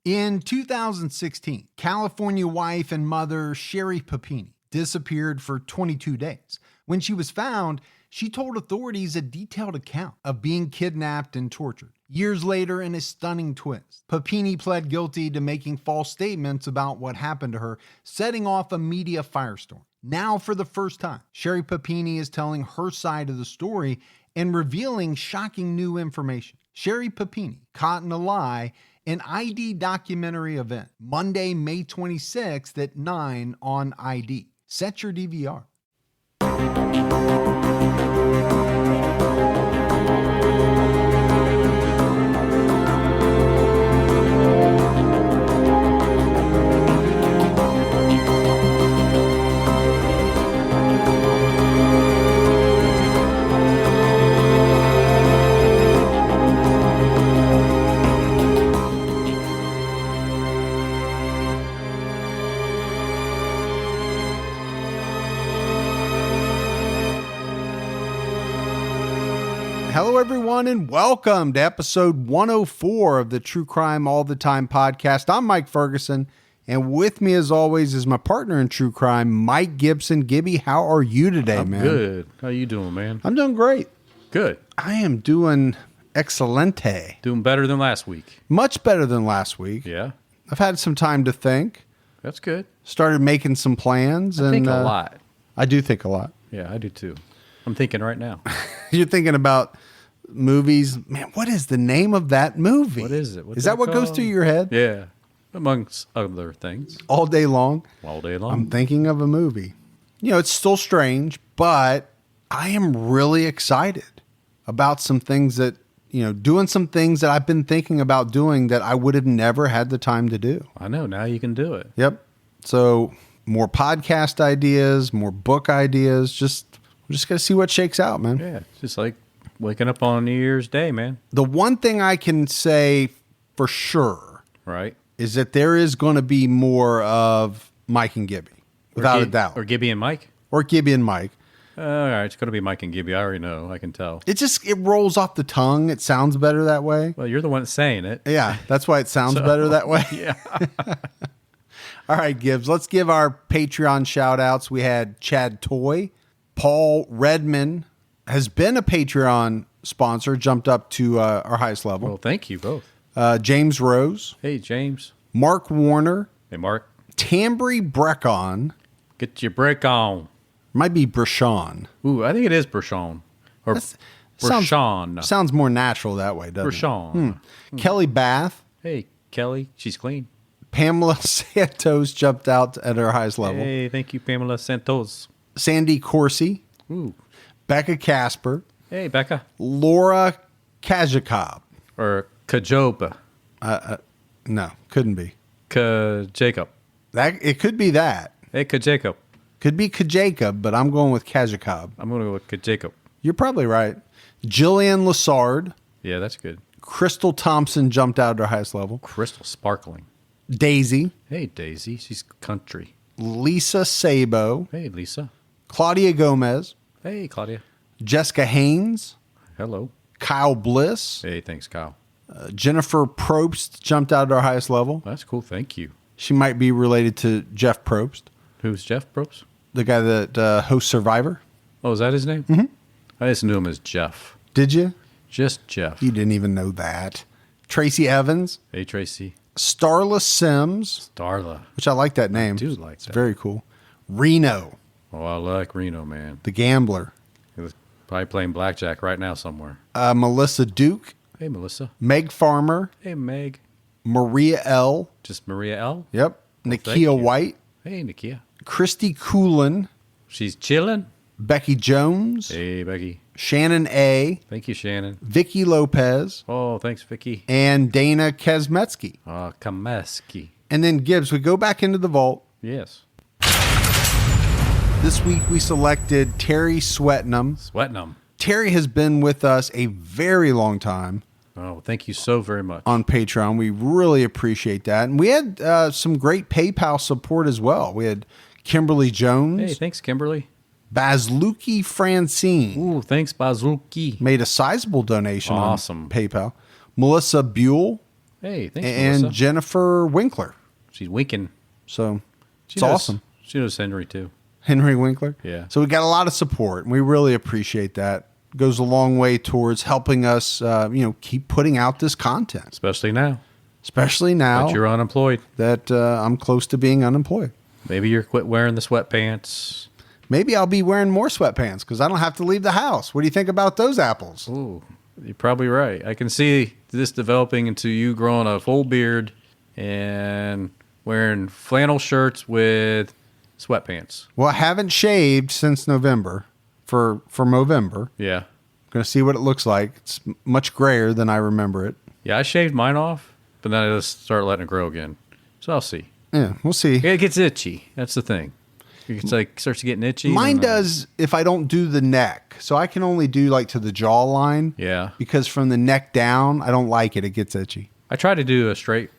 In 2016, California wife and mother Sherry Papini disappeared for 22 days. When she was found, she told authorities a detailed account of being kidnapped and tortured. Years later, in a stunning twist, Papini pled guilty to making false statements about what happened to her, setting off a media firestorm. Now, for the first time, Sherry Papini is telling her side of the story and revealing shocking new information. Sherry Papini, Caught in a Lie, an ID documentary event, Monday, May 26th at 9 on ID. Set your DVR. Hello, everyone, and welcome to episode 104 of the True Crime All the Time podcast. I'm Mike Ferguson, and with me, as always, is my partner in true crime, Mike Gibson. Gibby, how are you today, man? I'm good. How you doing, man? I'm doing great. Good. I am doing excelente. Doing better than last week. Much better than last week. Yeah. I've had some time to think. That's good. Started making some plans. I think a lot. I do think a lot. Yeah, I do too. I'm thinking right now. You're thinking about movies. Man, what is the name of that movie? What is it? Is that what goes through your head? Yeah. Amongst other things. All day long? All day long. I'm thinking of a movie. You know, it's still strange, but I am really excited about some things that, doing some things that I've been thinking about doing that I would have never had the time to do. I know. Now you can do it. Yep. So more podcast ideas, more book ideas. We're just going to see what shakes out, man. Yeah. Just like waking up on New Year's Day, man. The one thing I can say for sure, right, is that there is going to be more of Mike and Gibby, without a doubt. Or Gibby and Mike? Or Gibby and Mike. All right, it's going to be Mike and Gibby. I already know. I can tell. It rolls off the tongue. It sounds better that way. Well, you're the one that's saying it. Yeah, that's why it sounds better that way. Yeah. All right, Gibbs, let's give our Patreon shout-outs. We had Chad Toy. Paul Redman has been a Patreon sponsor, jumped up to our highest level. Well, thank you both. James Rose. Hey, James. Mark Warner. Hey, Mark. Tambry Breckon. Get your break on. Might be Brashon. Ooh, I think it is Brashon. Or Brashon. Sounds more natural that way, doesn't Brashon. it? Kelly Bath. Hey, Kelly. She's clean. Pamela Santos jumped out at her highest level. Hey, thank you, Pamela Santos. Sandy Corsi. Ooh. Becca Casper. Hey, Becca. Laura Kajakob. Or Kajoba. No, couldn't be. Jacob. It could be that. Hey, Jacob. Could be Kajakob, but I'm going with Kajakob. I'm going to go with Jacob. You're probably right. Jillian Lassard. Yeah, that's good. Crystal Thompson jumped out at her highest level. Crystal sparkling. Daisy. Hey, Daisy. She's country. Lisa Sabo. Hey, Lisa. Claudia Gomez. Hey, Claudia. Jessica Haynes. Hello. Kyle Bliss. Hey, thanks, Kyle. Jennifer Probst jumped out at her highest level. That's cool. Thank you. She might be related to Jeff Probst. Who's Jeff Probst? The guy that hosts Survivor. Oh, is that his name? Mm-hmm. I just knew him as Jeff. Did you? Just Jeff. You didn't even know that. Tracy Evans. Hey, Tracy. Starla Sims. Starla. Which I like that name. I do like it's that. Very cool. Reno. Oh, I like Reno, man. The Gambler. He was probably playing blackjack right now somewhere. Melissa Duke. Hey, Melissa. Meg Farmer. Hey, Meg. Maria L. Just Maria L? Yep. Nakia White. Hey, Nakia. Christy Coolin. She's chilling. Becky Jones. Hey, Becky. Shannon A. Thank you, Shannon. Vicky Lopez. Oh, thanks, Vicky. And Dana Kazmetsky. Kameski. And then Gibbs, we go back into the vault. Yes. This week we selected Terry Sweatnam. Terry has been with us a very long time. Oh, thank you so very much. On Patreon. We really appreciate that. And we had some great PayPal support as well. We had Kimberly Jones. Hey, thanks, Kimberly. Bazluki Francine. Ooh, thanks, Bazluki. Made a sizable donation awesome. on PayPal. Melissa Buell. Hey, thanks, and Melissa. Jennifer Winkler. She's winking. So She it's knows, awesome. She knows Henry, too. Henry Winkler. Yeah. So we got a lot of support, and we really appreciate that. Goes a long way towards helping us, keep putting out this content. Especially now. Especially now But you're unemployed. that I'm close to being unemployed. Maybe you're quit wearing the sweatpants. Maybe I'll be wearing more sweatpants because I don't have to leave the house. What do you think about those apples? Ooh, you're probably right. I can see this developing into you growing a full beard and wearing flannel shirts with sweatpants. Well, I haven't shaved since November for Movember. Yeah. Going to see what it looks like. It's much grayer than I remember it. Yeah, I shaved mine off, but then I just started letting it grow again. So I'll see. Yeah, we'll see. It gets itchy. That's the thing. It's like starts getting itchy. Mine does if I don't do the neck. So I can only do like to the jawline. Yeah. Because from the neck down, I don't like it. It gets itchy. I tried to do a straight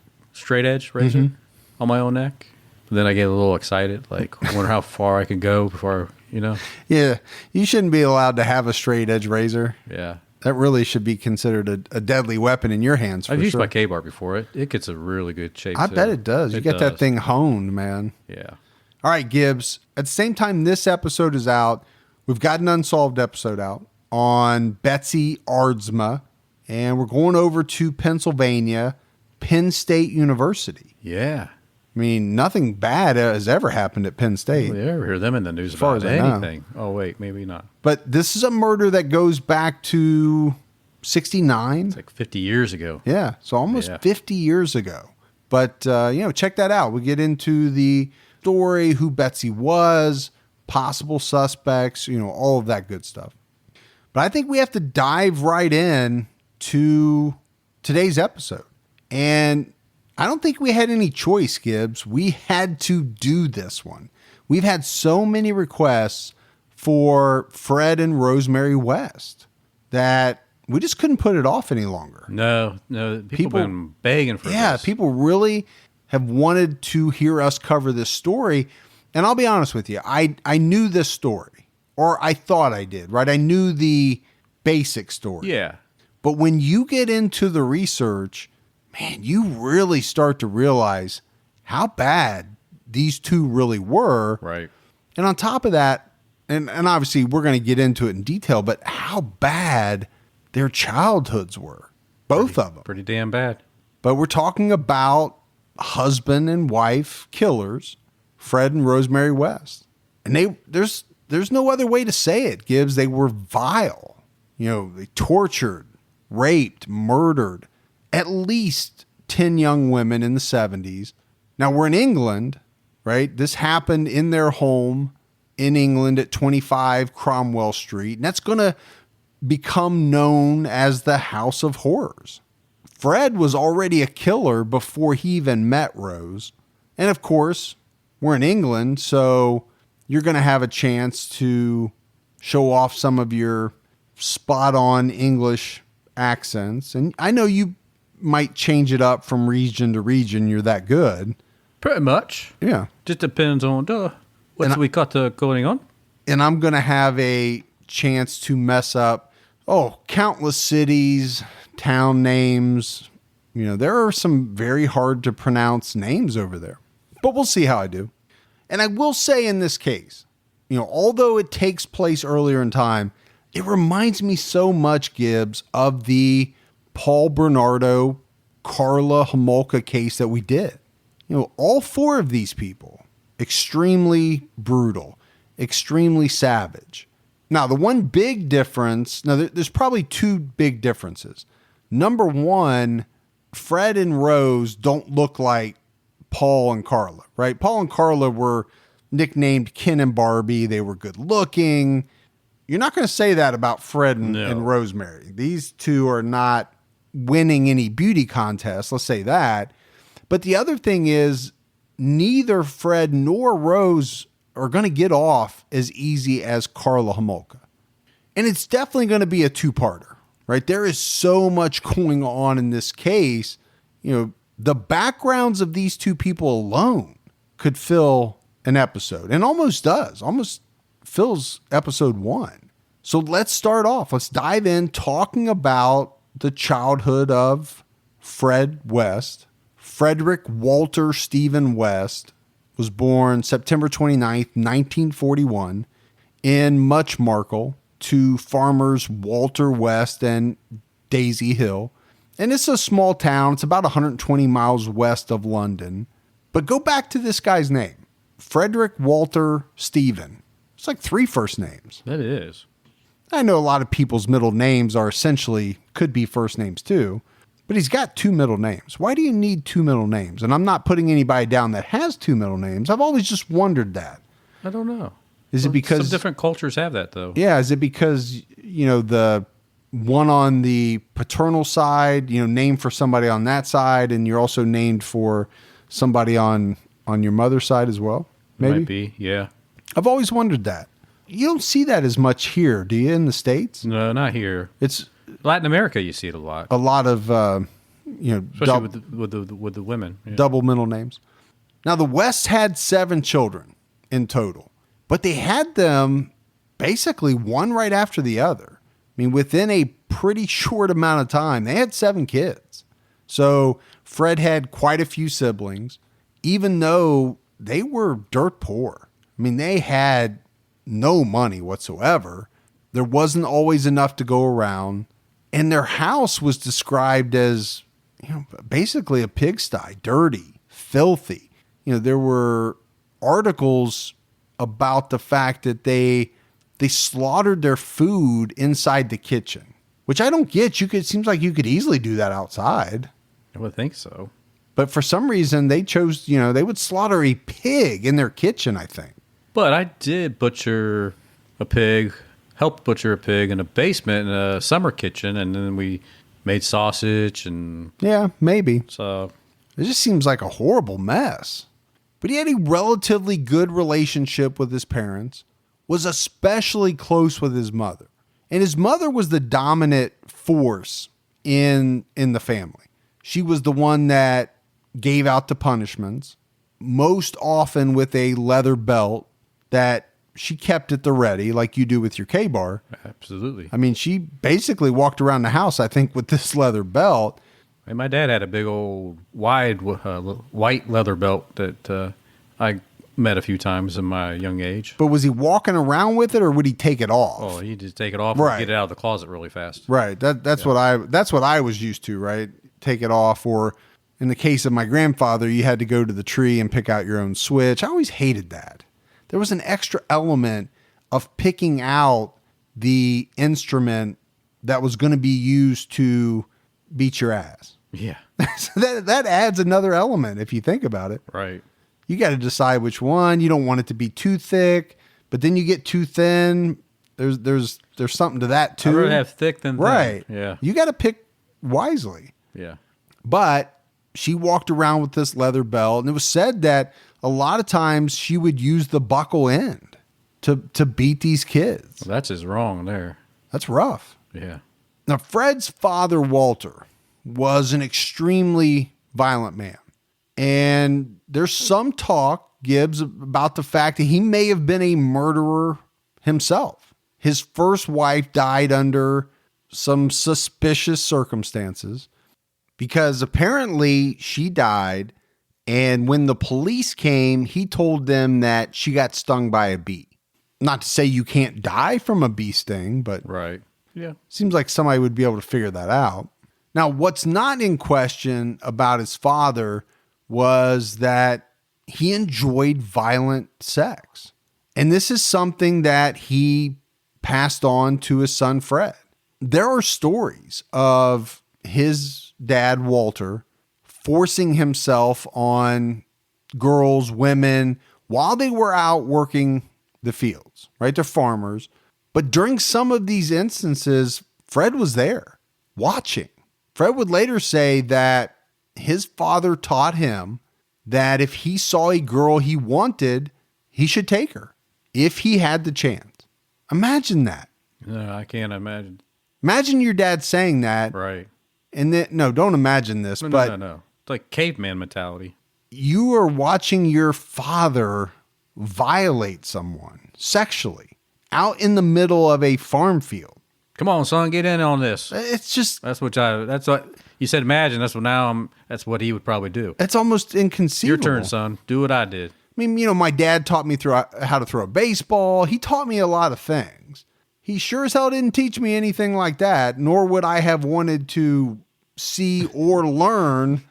edge razor on my own neck. But then I get a little excited. Like, I wonder how far I can go before, Yeah, you shouldn't be allowed to have a straight edge razor. Yeah. That really should be considered a deadly weapon in your hands. I've used my K-bar before. It gets a really good shape. I bet it does. You get that thing honed, man. Yeah. All right, Gibbs. At the same time this episode is out, we've got an unsolved episode out on Betsy Aardsma, and we're going over to Pennsylvania, Penn State University. Yeah. I mean, nothing bad has ever happened at Penn State. You ever hear them in the news far about as I know. anything? Oh, wait, maybe not. But this is a murder that goes back to 69. It's like 50 years ago. Yeah, so almost 50 years ago. But, check that out. We get into the story, who Betsy was, possible suspects, all of that good stuff. But I think we have to dive right in to today's episode. And I don't think we had any choice, Gibbs. We had to do this one. We've had so many requests for Fred and Rosemary West that we just couldn't put it off any longer. No. People have been begging for this. Yeah, people really have wanted to hear us cover this story. And I'll be honest with you, I knew this story, or I thought I did, right? I knew the basic story. Yeah. But when you get into the research, man, you really start to realize how bad these two really were. Right. And on top of that, and obviously we're going to get into it in detail, but how bad their childhoods were. Both of them. Pretty damn bad. But we're talking about husband and wife killers, Fred and Rosemary West. And there's no other way to say it, Gibbs. They were vile. They tortured, raped, murdered at least 10 young women in the 70s. Now, we're in England, right? This happened in their home in England at 25 Cromwell Street. And that's going to become known as the House of Horrors. Fred was already a killer before he even met Rose. And of course, we're in England, so you're going to have a chance to show off some of your spot-on English accents. And I know you might change it up from region to region. You're that good. Pretty much. Yeah. Just depends on what we got going on. And I'm going to have a chance to mess up, countless cities, town names. There are some very hard to pronounce names over there. But we'll see how I do. And I will say in this case, although it takes place earlier in time, it reminds me so much, Gibbs, of the Paul Bernardo, Karla Homolka case that we did. All four of these people, extremely brutal, extremely savage. Now, the one big difference, there's probably two big differences. Number one, Fred and Rose don't look like Paul and Karla, right? Paul and Karla were nicknamed Ken and Barbie. They were good looking. You're not going to say that about Fred and Rosemary. These two are not winning any beauty contests, let's say that. But the other thing is, neither Fred nor Rose are going to get off as easy as Karla Homolka. And it's definitely going to be a two-parter, right? There is so much going on in this case. The backgrounds of these two people alone could fill an episode, and almost fills episode 1. So let's start off. Let's dive in talking about the childhood of Fred West. Frederick Walter Stephen West was born September 29th, 1941 in Muchmarkel to farmers Walter West and Daisy Hill. And it's a small town. It's about 120 miles west of London. But go back to this guy's name, Frederick Walter Stephen. It's like 3 first names. That is. I know a lot of people's middle names are essentially, could be first names too, but he's got 2 middle names. Why do you need 2 middle names? And I'm not putting anybody down that has 2 middle names. I've always just wondered that. I don't know. Is it because some different cultures have that though? Yeah. Is it because, the one on the paternal side, named for somebody on that side, and you're also named for somebody on your mother's side as well? Maybe? Might be, yeah. I've always wondered that. You don't see that as much here, do you, in the States? No, not here. It's Latin America, you see it a lot. a lot of, Especially with the women. Yeah. double middle names. Now, the Wests had 7 children in total, but they had them basically one right after the other. I mean, within a pretty short amount of time, they had 7 kids. So Fred had quite a few siblings, even though they were dirt poor. I mean, they had no money whatsoever. There wasn't always enough to go around. And their house was described as, basically a pigsty, dirty, filthy. There were articles about the fact that they slaughtered their food inside the kitchen, which I don't get. It seems like you could easily do that outside. I would think so. But for some reason, they chose, they would slaughter a pig in their kitchen, I think. But I did helped butcher a pig in a basement in a summer kitchen, and then we made sausage and... Yeah, maybe. So... It just seems like a horrible mess. But he had a relatively good relationship with his parents, was especially close with his mother. And his mother was the dominant force in the family. She was the one that gave out the punishments, most often with a leather belt that she kept at the ready, like you do with your K-bar. Absolutely. I mean, she basically walked around the house, I think, with this leather belt. And my dad had a big old wide white leather belt that I met a few times in my young age. But was he walking around with it, or would he take it off? Oh, he'd just take it off Right. and get it out of the closet really fast. Right. That's what I was used to, right? Take it off. Or in the case of my grandfather, you had to go to the tree and pick out your own switch. I always hated that. There was an extra element of picking out the instrument that was going to be used to beat your ass. Yeah. So that adds another element if you think about it. Right. You got to decide which one. You don't want it to be too thick, but then you get too thin. There's something to that too. I'd rather have thick than thin. Right. Yeah. You got to pick wisely. Yeah. But she walked around with this leather belt, and it was said that a lot of times she would use the buckle end to beat these kids. Well, that's just wrong there. That's rough. Yeah. Now, Fred's father, Walter, was an extremely violent man. And there's some talk, Gibbs, about the fact that he may have been a murderer himself. His first wife died under some suspicious circumstances because apparently she died. And when the police came, he told them that she got stung by a bee. Not to say you can't die from a bee sting, but Right. Yeah. seems like somebody would be able to figure that out. Now, what's not in question about his father was that he enjoyed violent sex. And this is something that he passed on to his son, Fred. There are stories of his dad, Walter, forcing himself on girls, women, while they were out working the fields, right? They're farmers. But during some of these instances, Fred was there watching. Fred would later say that his father taught him that if he saw a girl he wanted, he should take her if he had the chance. Imagine that. No, I can't imagine. Imagine your dad saying that. Right. And then, no, don't imagine this, No, but no. It's like caveman mentality. you are watching your father violate someone sexually out in the middle of a farm field. Come on, son, get in on this. It's just That's what you said. Imagine that's what he would probably do. it's almost inconceivable. Your turn, son. Do what I did. I mean, my dad taught me how to throw a baseball. He taught me a lot of things. He sure as hell didn't teach me anything like that, nor would I have wanted to see or learn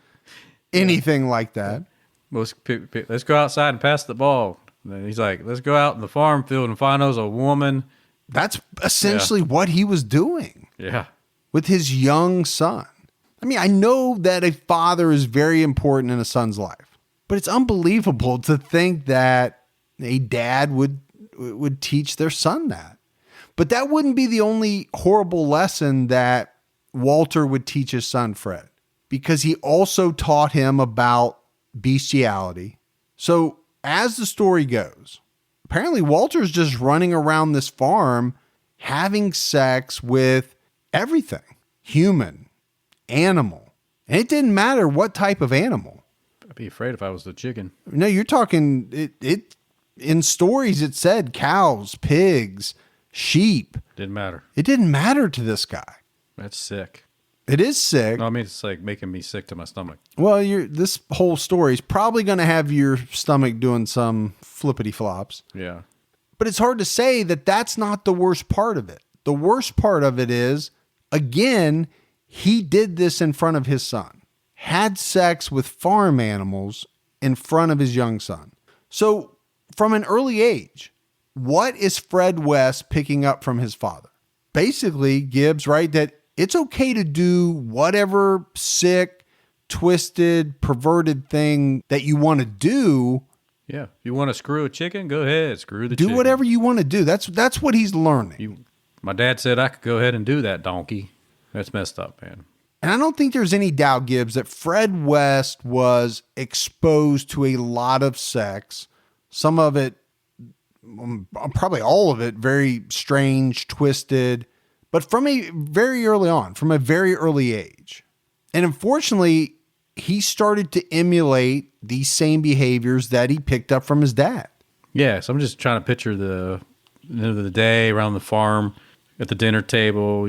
anything like that. Let's go outside and pass the ball. And then he's like, let's go out in the farm field and find us a woman. That's essentially what he was doing Yeah. with his young son. I mean, I know that a father is very important in a son's life, but it's unbelievable to think that a dad would teach their son that. But that wouldn't be the only horrible lesson that Walter would teach his son, Fred, because he also taught him about bestiality. So as the story goes, apparently Walter's just running around this farm having sex with everything, human, animal. And it didn't matter what type of animal. I'd be afraid if I was the chicken. No, you're talking, it in stories it said cows, pigs, sheep. Didn't matter. It didn't matter to this guy. That's sick. It is sick. No, I mean, it's like making me sick to my stomach. Well, this whole story is probably going to have your stomach doing some flippity flops. Yeah. But it's hard to say that that's not the worst part of it. The worst part of it is, again, he did this in front of his son, had sex with farm animals in front of his young son. So from an early age, what is Fred West picking up from his father? Basically, Gibbs, right, that it's okay to do whatever sick, twisted, perverted thing that you want to do. Yeah. If you want to screw a chicken, go ahead. Screw the chicken. Do whatever you want to do. That's what he's learning. My dad said I could go ahead and do that, donkey. That's messed up, man. And I don't think there's any doubt, Gibbs, that Fred West was exposed to a lot of sex. Some of it, probably all of it, very strange, twisted, but from a very early age. And unfortunately, he started to emulate these same behaviors that he picked up from his dad. Yeah, so I'm just trying to picture the end of the day around the farm at the dinner table,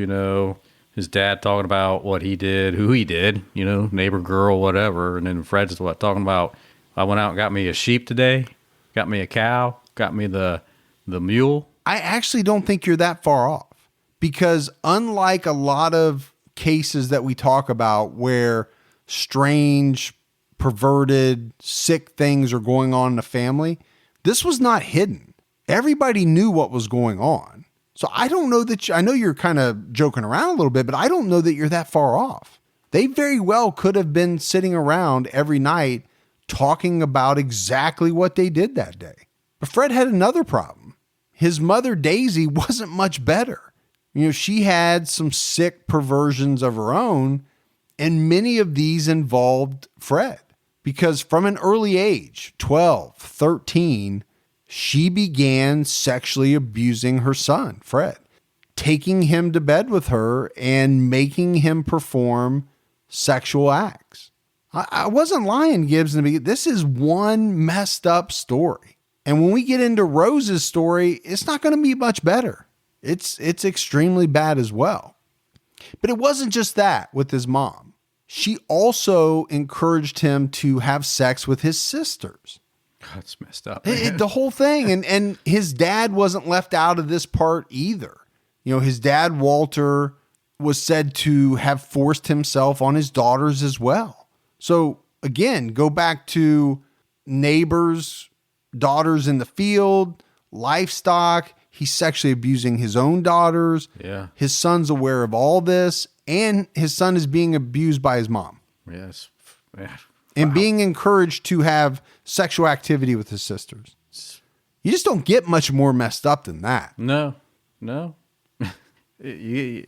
his dad talking about what he did, who he did, neighbor girl, whatever. And then Fred's talking about, I went out and got me a sheep today, got me a cow, got me the mule. I actually don't think you're that far off, because unlike a lot of cases that we talk about where strange, perverted, sick things are going on in a family, this was not hidden. Everybody knew what was going on. So I don't know that I know you're kind of joking around a little bit, but I don't know that you're that far off. They very well could have been sitting around every night talking about exactly what they did that day. But Fred had another problem. His mother, Daisy, wasn't much better. She had some sick perversions of her own, and many of these involved Fred. Because from an early age, 12, 13, she began sexually abusing her son, Fred, taking him to bed with her and making him perform sexual acts. I wasn't lying, Gibbs. This is one messed up story. And when we get into Rose's story, it's not going to be much better. It's extremely bad as well. But it wasn't just that with his mom. She also encouraged him to have sex with his sisters. That's messed up. The whole thing. And his dad wasn't left out of this part either. His dad, Walter, was said to have forced himself on his daughters as well. So again, go back to neighbors, daughters in the field, livestock. He's sexually abusing his own daughters. Yeah. His son's aware of all this, and his son is being abused by his mom. Yes. Yeah. And being encouraged to have sexual activity with his sisters. You just don't get much more messed up than that. No. You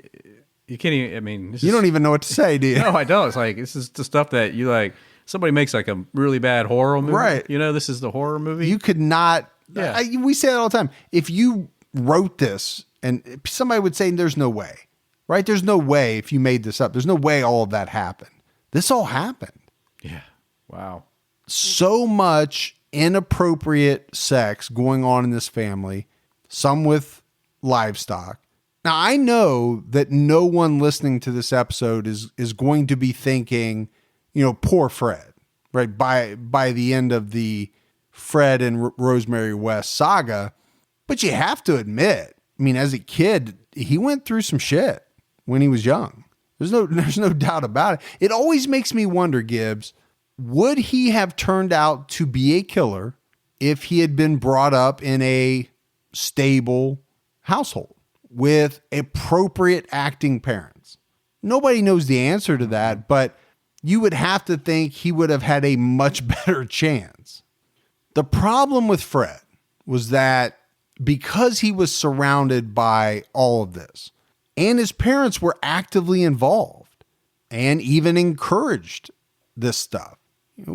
can't even, you don't even know what to say, do you? No, I don't. It's like, this is the stuff that you like, somebody makes like a really bad horror movie. Right. This is the horror movie. You could not, yeah. We say that all the time. If you wrote this and somebody would say, there's no way, right? There's no way if you made this up. There's no way all of that happened. This all happened. Yeah. Wow. So much inappropriate sex going on in this family, some with livestock, Now, I know that no one listening to this episode is going to be thinking, poor Fred, right? By the end of the Fred and Rosemary West saga. But you have to admit, as a kid, he went through some shit when he was young. There's no doubt about it. It always makes me wonder, Gibbs, would he have turned out to be a killer if he had been brought up in a stable household with appropriate acting parents? Nobody knows the answer to that, but you would have to think he would have had a much better chance. The problem with Fred was that because he was surrounded by all of this, and his parents were actively involved and even encouraged this stuff,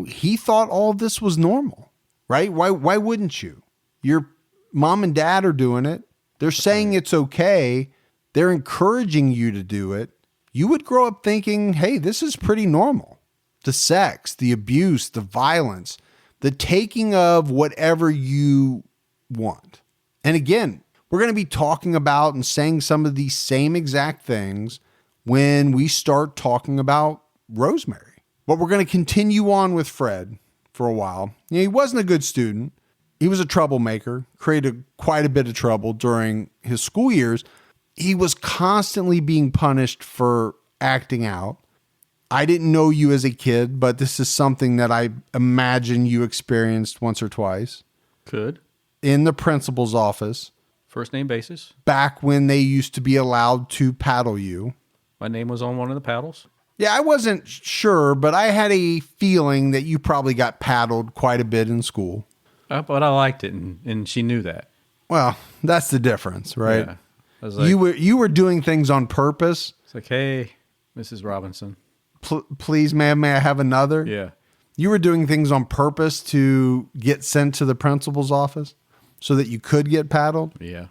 he thought all of this was normal, right? Why wouldn't you? Your mom and dad are doing it. They're saying it's okay. They're encouraging you to do it. You would grow up thinking, hey, this is pretty normal. The sex, the abuse, the violence, the taking of whatever you want. And again, we're going to be talking about and saying some of these same exact things when we start talking about Rosemary. But we're going to continue on with Fred for a while. He wasn't a good student. He was a troublemaker, created quite a bit of trouble during his school years. He was constantly being punished for acting out. I didn't know you as a kid, but this is something that I imagine you experienced once or twice. Could. In the principal's office. First name basis. Back when they used to be allowed to paddle you. My name was on one of the paddles. Yeah, I wasn't sure, but I had a feeling that you probably got paddled quite a bit in school. But I liked it, and she knew that. Well, that's the difference, right? Yeah. I was like, you were doing things on purpose. It's like, hey, Mrs. Robinson. Please, ma'am, may I have another? Yeah. You were doing things on purpose to get sent to the principal's office so that you could get paddled? Yeah.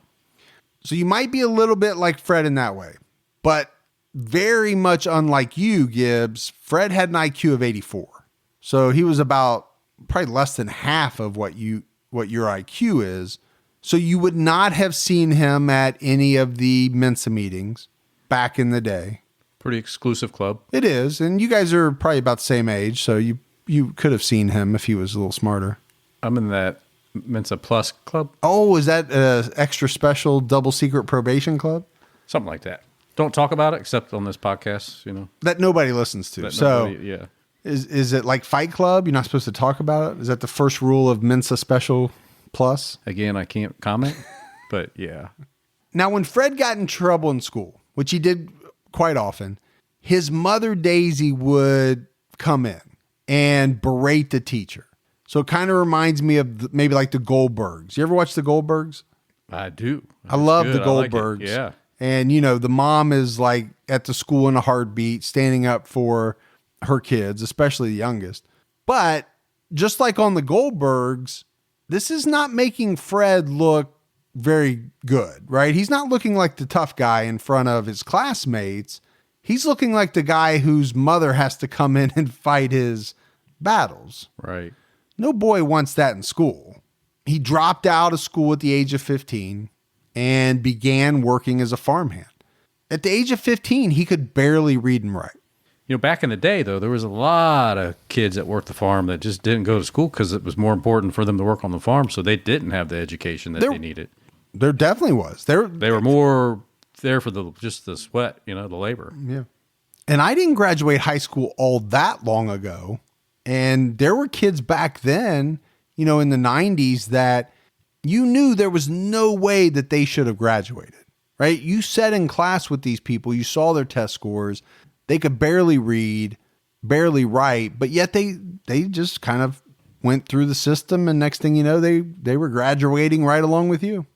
So you might be a little bit like Fred in that way, but very much unlike you, Gibbs. Fred had an IQ of 84. So he was about probably less than half of what your IQ is. So you would not have seen him at any of the Mensa meetings back in the day. Pretty exclusive club. It is. And you guys are probably about the same age. So you could have seen him if he was a little smarter. I'm in that Mensa Plus club. Oh, is that an extra special double secret probation club? Something like that. Don't talk about it except on this podcast, That nobody listens to. Yeah. Is it like Fight Club? You're not supposed to talk about it? Is that the first rule of Mensa Special Plus? Again, I can't comment, but yeah. Now, when Fred got in trouble in school, which he did quite often, his mother, Daisy, would come in and berate the teacher. So it kind of reminds me of maybe like the Goldbergs. You ever watch the Goldbergs? I do. I love the Goldbergs. Like yeah. And, the mom is like at the school in a heartbeat, standing up for her kids, especially the youngest. But just like on the Goldbergs, this is not making Fred look very good, right? He's not looking like the tough guy in front of his classmates. He's looking like the guy whose mother has to come in and fight his battles. Right. No boy wants that in school. He dropped out of school at the age of 15 and began working as a farmhand. At the age of 15, he could barely read and write. Back in the day, though, there was a lot of kids that worked the farm that just didn't go to school because it was more important for them to work on the farm, so they didn't have the education that they needed. There definitely was. They were more there for just the sweat, the labor. Yeah. And I didn't graduate high school all that long ago. And there were kids back then, in the 90s that you knew there was no way that they should have graduated, right? You sat in class with these people. You saw their test scores. They could barely read, barely write, but yet they just kind of went through the system. And next thing you know, they were graduating right along with you.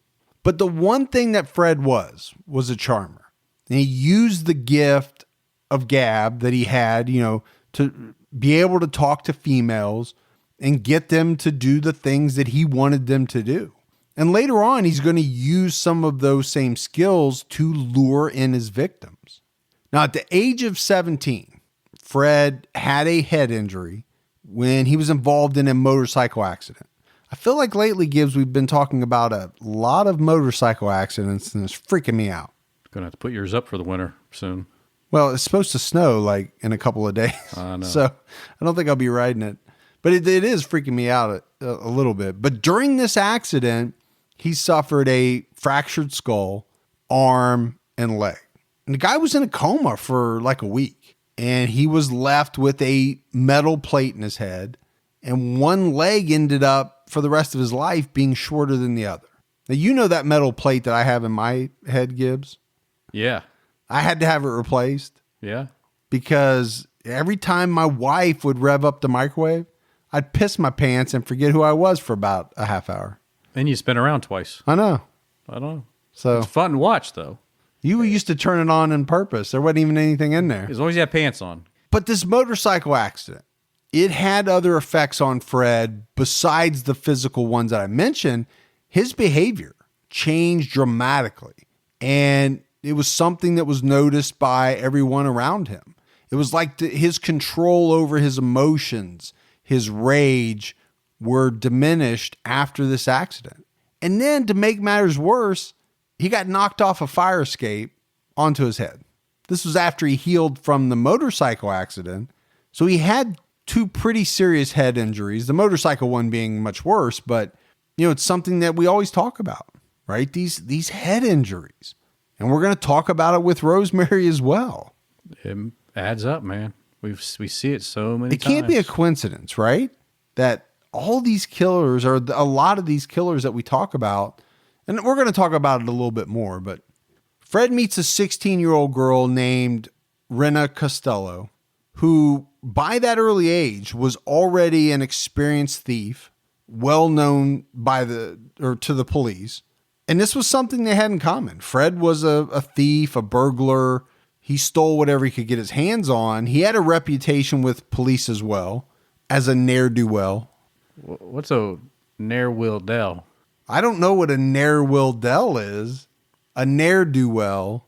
But the one thing that Fred was a charmer. And he used the gift of gab that he had, to be able to talk to females and get them to do the things that he wanted them to do. And later on, he's going to use some of those same skills to lure in his victims. Now, at the age of 17, Fred had a head injury when he was involved in a motorcycle accident. I feel like lately, Gibbs, we've been talking about a lot of motorcycle accidents, and it's freaking me out. Gonna have to put yours up for the winter soon. Well, it's supposed to snow like in a couple of days. I know. So I don't think I'll be riding it. But it is freaking me out a little bit. But during this accident, he suffered a fractured skull, arm, and leg. And the guy was in a coma for like a week. And he was left with a metal plate in his head. And one leg ended up, for the rest of his life, being shorter than the other. Now, you know that metal plate that I have in my head, Gibbs? Yeah. I had to have it replaced. Yeah. Because every time my wife would rev up the microwave, I'd piss my pants and forget who I was for about a half hour. And you spin around twice. I know. I don't know. So It's fun to watch, though. you used to turn it on on purpose. There wasn't even anything in there. As long as you have pants on. But this motorcycle accident, it had other effects on Fred besides the physical ones that I mentioned. His behavior changed dramatically. And it was something that was noticed by everyone around him. It was like his control over his emotions, his rage were diminished after this accident. And then to make matters worse, he got knocked off a fire escape onto his head. This was after he healed from the motorcycle accident. So he had 2 pretty serious head injuries, the motorcycle one being much worse, but it's something that we always talk about, right? These head injuries. And we're going to talk about it with Rosemary as well. It adds up, man. We see it so many times. It can't be a coincidence, right? That all these killers, or a lot of these killers that we talk about, and we're going to talk about it a little bit more, but Fred meets a 16-year-old girl named Rena Costello, who by that early age was already an experienced thief, well known to the police. And this was something they had in common. Fred was a thief, a burglar. He stole whatever he could get his hands on. He had a reputation with police as well as a ne'er-do-well. What's a ne'er-will-del? I don't know what a ne'er-will-del is. A ne'er-do-well.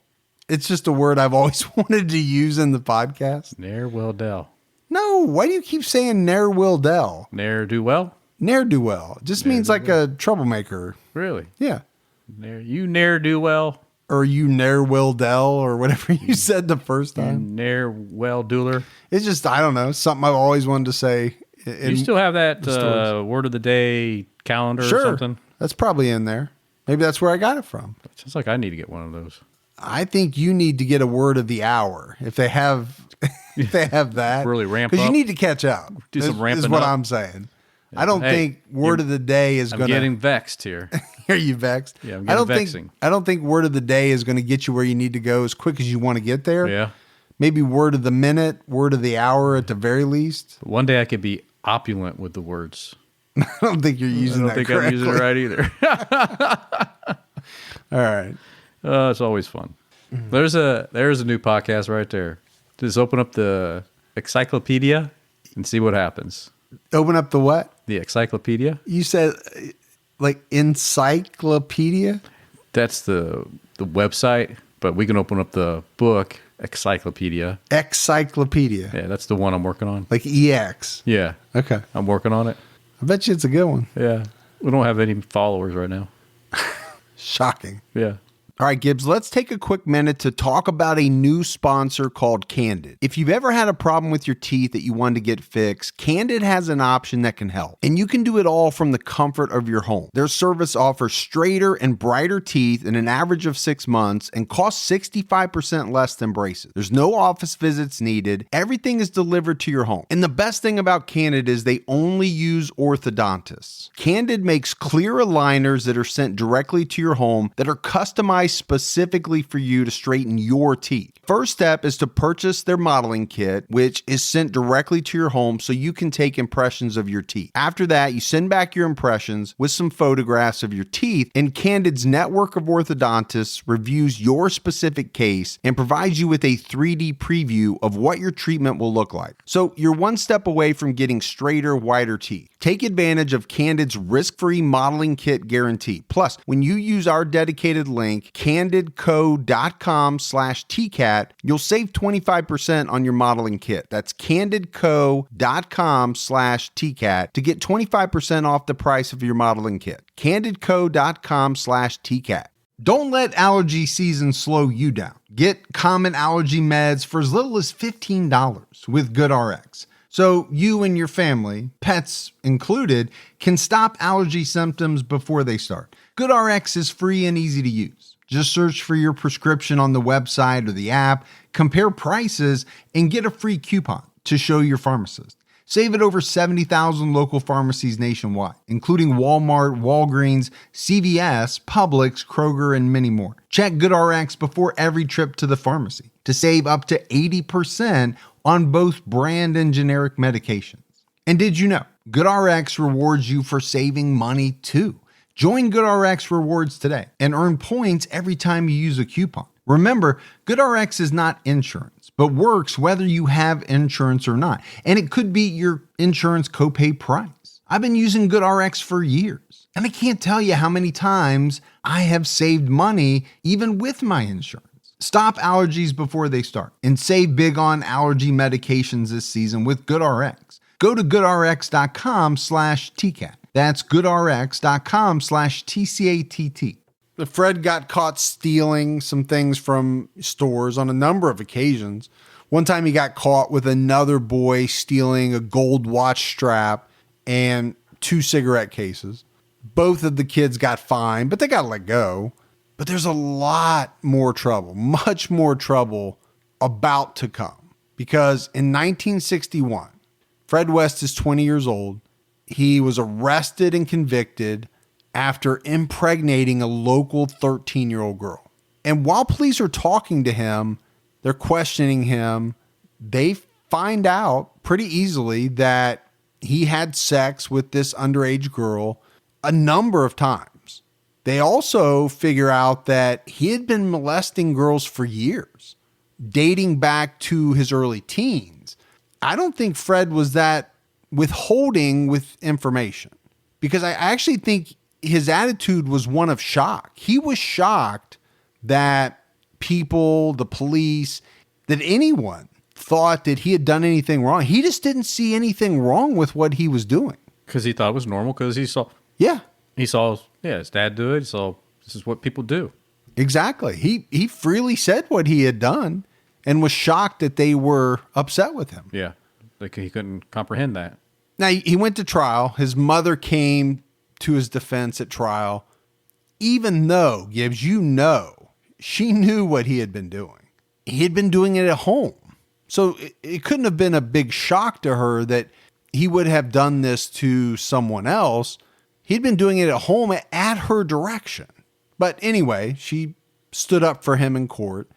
It's just a word I've always wanted to use in the podcast. Ne'er-will-del. No, why do you keep saying ne'er-will-del? Ne'er-do-well? Ne'er-do-well. It just means like a troublemaker. Really? Yeah. You ne'er-do-well? Or you ne'er-will-del, or whatever you said the first time. Ne'er-well-doer? It's just, I don't know, something I've always wanted to say. You still have that word of the day calendar or something? That's probably in there. Maybe that's where I got it from. It sounds like I need to get one of those. I think you need to get a word of the hour if they have that. Really ramp up. Because you need to catch up. Do some ramping is what up. I'm saying. I don't think word of the day is going to... I'm getting vexed here. Are you vexed? Yeah, I'm getting vexing. I don't think word of the day is going to get you where you need to go as quick as you want to get there. Yeah. Maybe word of the minute, word of the hour at the very least. One day I could be opulent with the words. I don't think you're using that correctly. I'm using it right either. All right. It's always fun. Mm-hmm. There's a new podcast right there. Just open up the encyclopedia and see what happens. Open up the what? The encyclopedia. You said like encyclopedia? That's the website, but we can open up the book, encyclopedia. Encyclopedia. Yeah, that's the one I'm working on. Like EX. Yeah. Okay. I'm working on it. I bet you it's a good one. Yeah. We don't have any followers right now. Shocking. Yeah. All right, Gibbs, let's take a quick minute to talk about a new sponsor called Candid. If you've ever had a problem with your teeth that you wanted to get fixed, Candid has an option that can help. And you can do it all from the comfort of your home. Their service offers straighter and brighter teeth in an average of 6 months and costs 65% less than braces. There's no office visits needed. Everything is delivered to your home. And the best thing about Candid is they only use orthodontists. Candid makes clear aligners that are sent directly to your home that are customized specifically for you to straighten your teeth. First step is to purchase their modeling kit, which is sent directly to your home so you can take impressions of your teeth. After that, you send back your impressions with some photographs of your teeth, and Candid's network of orthodontists reviews your specific case and provides you with a 3D preview of what your treatment will look like. So you're one step away from getting straighter, whiter teeth. Take advantage of Candid's risk-free modeling kit guarantee. Plus, when you use our dedicated link, candidco.com/TCAT, you'll save 25% on your modeling kit. That's candidco.com/TCAT to get 25% off the price of your modeling kit. candidco.com/TCAT. Don't let allergy season slow you down. Get common allergy meds for as little as $15 with GoodRx. So you and your family, pets included, can stop allergy symptoms before they start. GoodRx is free and easy to use. Just search for your prescription on the website or the app, compare prices, and get a free coupon to show your pharmacist. Save at over 70,000 local pharmacies nationwide, including Walmart, Walgreens, CVS, Publix, Kroger, and many more. Check GoodRx before every trip to the pharmacy to save up to 80% on both brand and generic medications. And did you know, GoodRx rewards you for saving money too. Join GoodRx Rewards today and earn points every time you use a coupon. Remember, GoodRx is not insurance, but works whether you have insurance or not. And it could be your insurance copay price. I've been using GoodRx for years, and I can't tell you how many times I have saved money even with my insurance. Stop allergies before they start and save big on allergy medications this season with GoodRx. Go to goodrx.com/TCAT. That's goodrx.com/TCATT. Fred got caught stealing some things from stores on a number of occasions. One time he got caught with another boy stealing a gold watch strap and 2 cigarette cases. Both of the kids got fined, but they got let go. But there's a lot more trouble, much more trouble about to come. Because in 1961, Fred West is 20 years old. He was arrested and convicted after impregnating a local 13-year-old girl. And while police are talking to him, they're questioning him, they find out pretty easily that he had sex with this underage girl a number of times. They also figure out that he had been molesting girls for years, dating back to his early teens. I don't think Fred was that withholding with information, because I actually think his attitude was one of shock. He was shocked that people, the police, that anyone thought that he had done anything wrong. He just didn't see anything wrong with what he was doing. Because he thought it was normal, because he saw his dad do it. So this is what people do. Exactly. He freely said what he had done and was shocked that they were upset with him. Yeah. Like he couldn't comprehend that. Now, he went to trial. His mother came to his defense at trial, even though, Gibbs, she knew what he had been doing. He had been doing it at home. So it couldn't have been a big shock to her that he would have done this to someone else. He'd been doing it at home at her direction. But anyway, she stood up for him in court.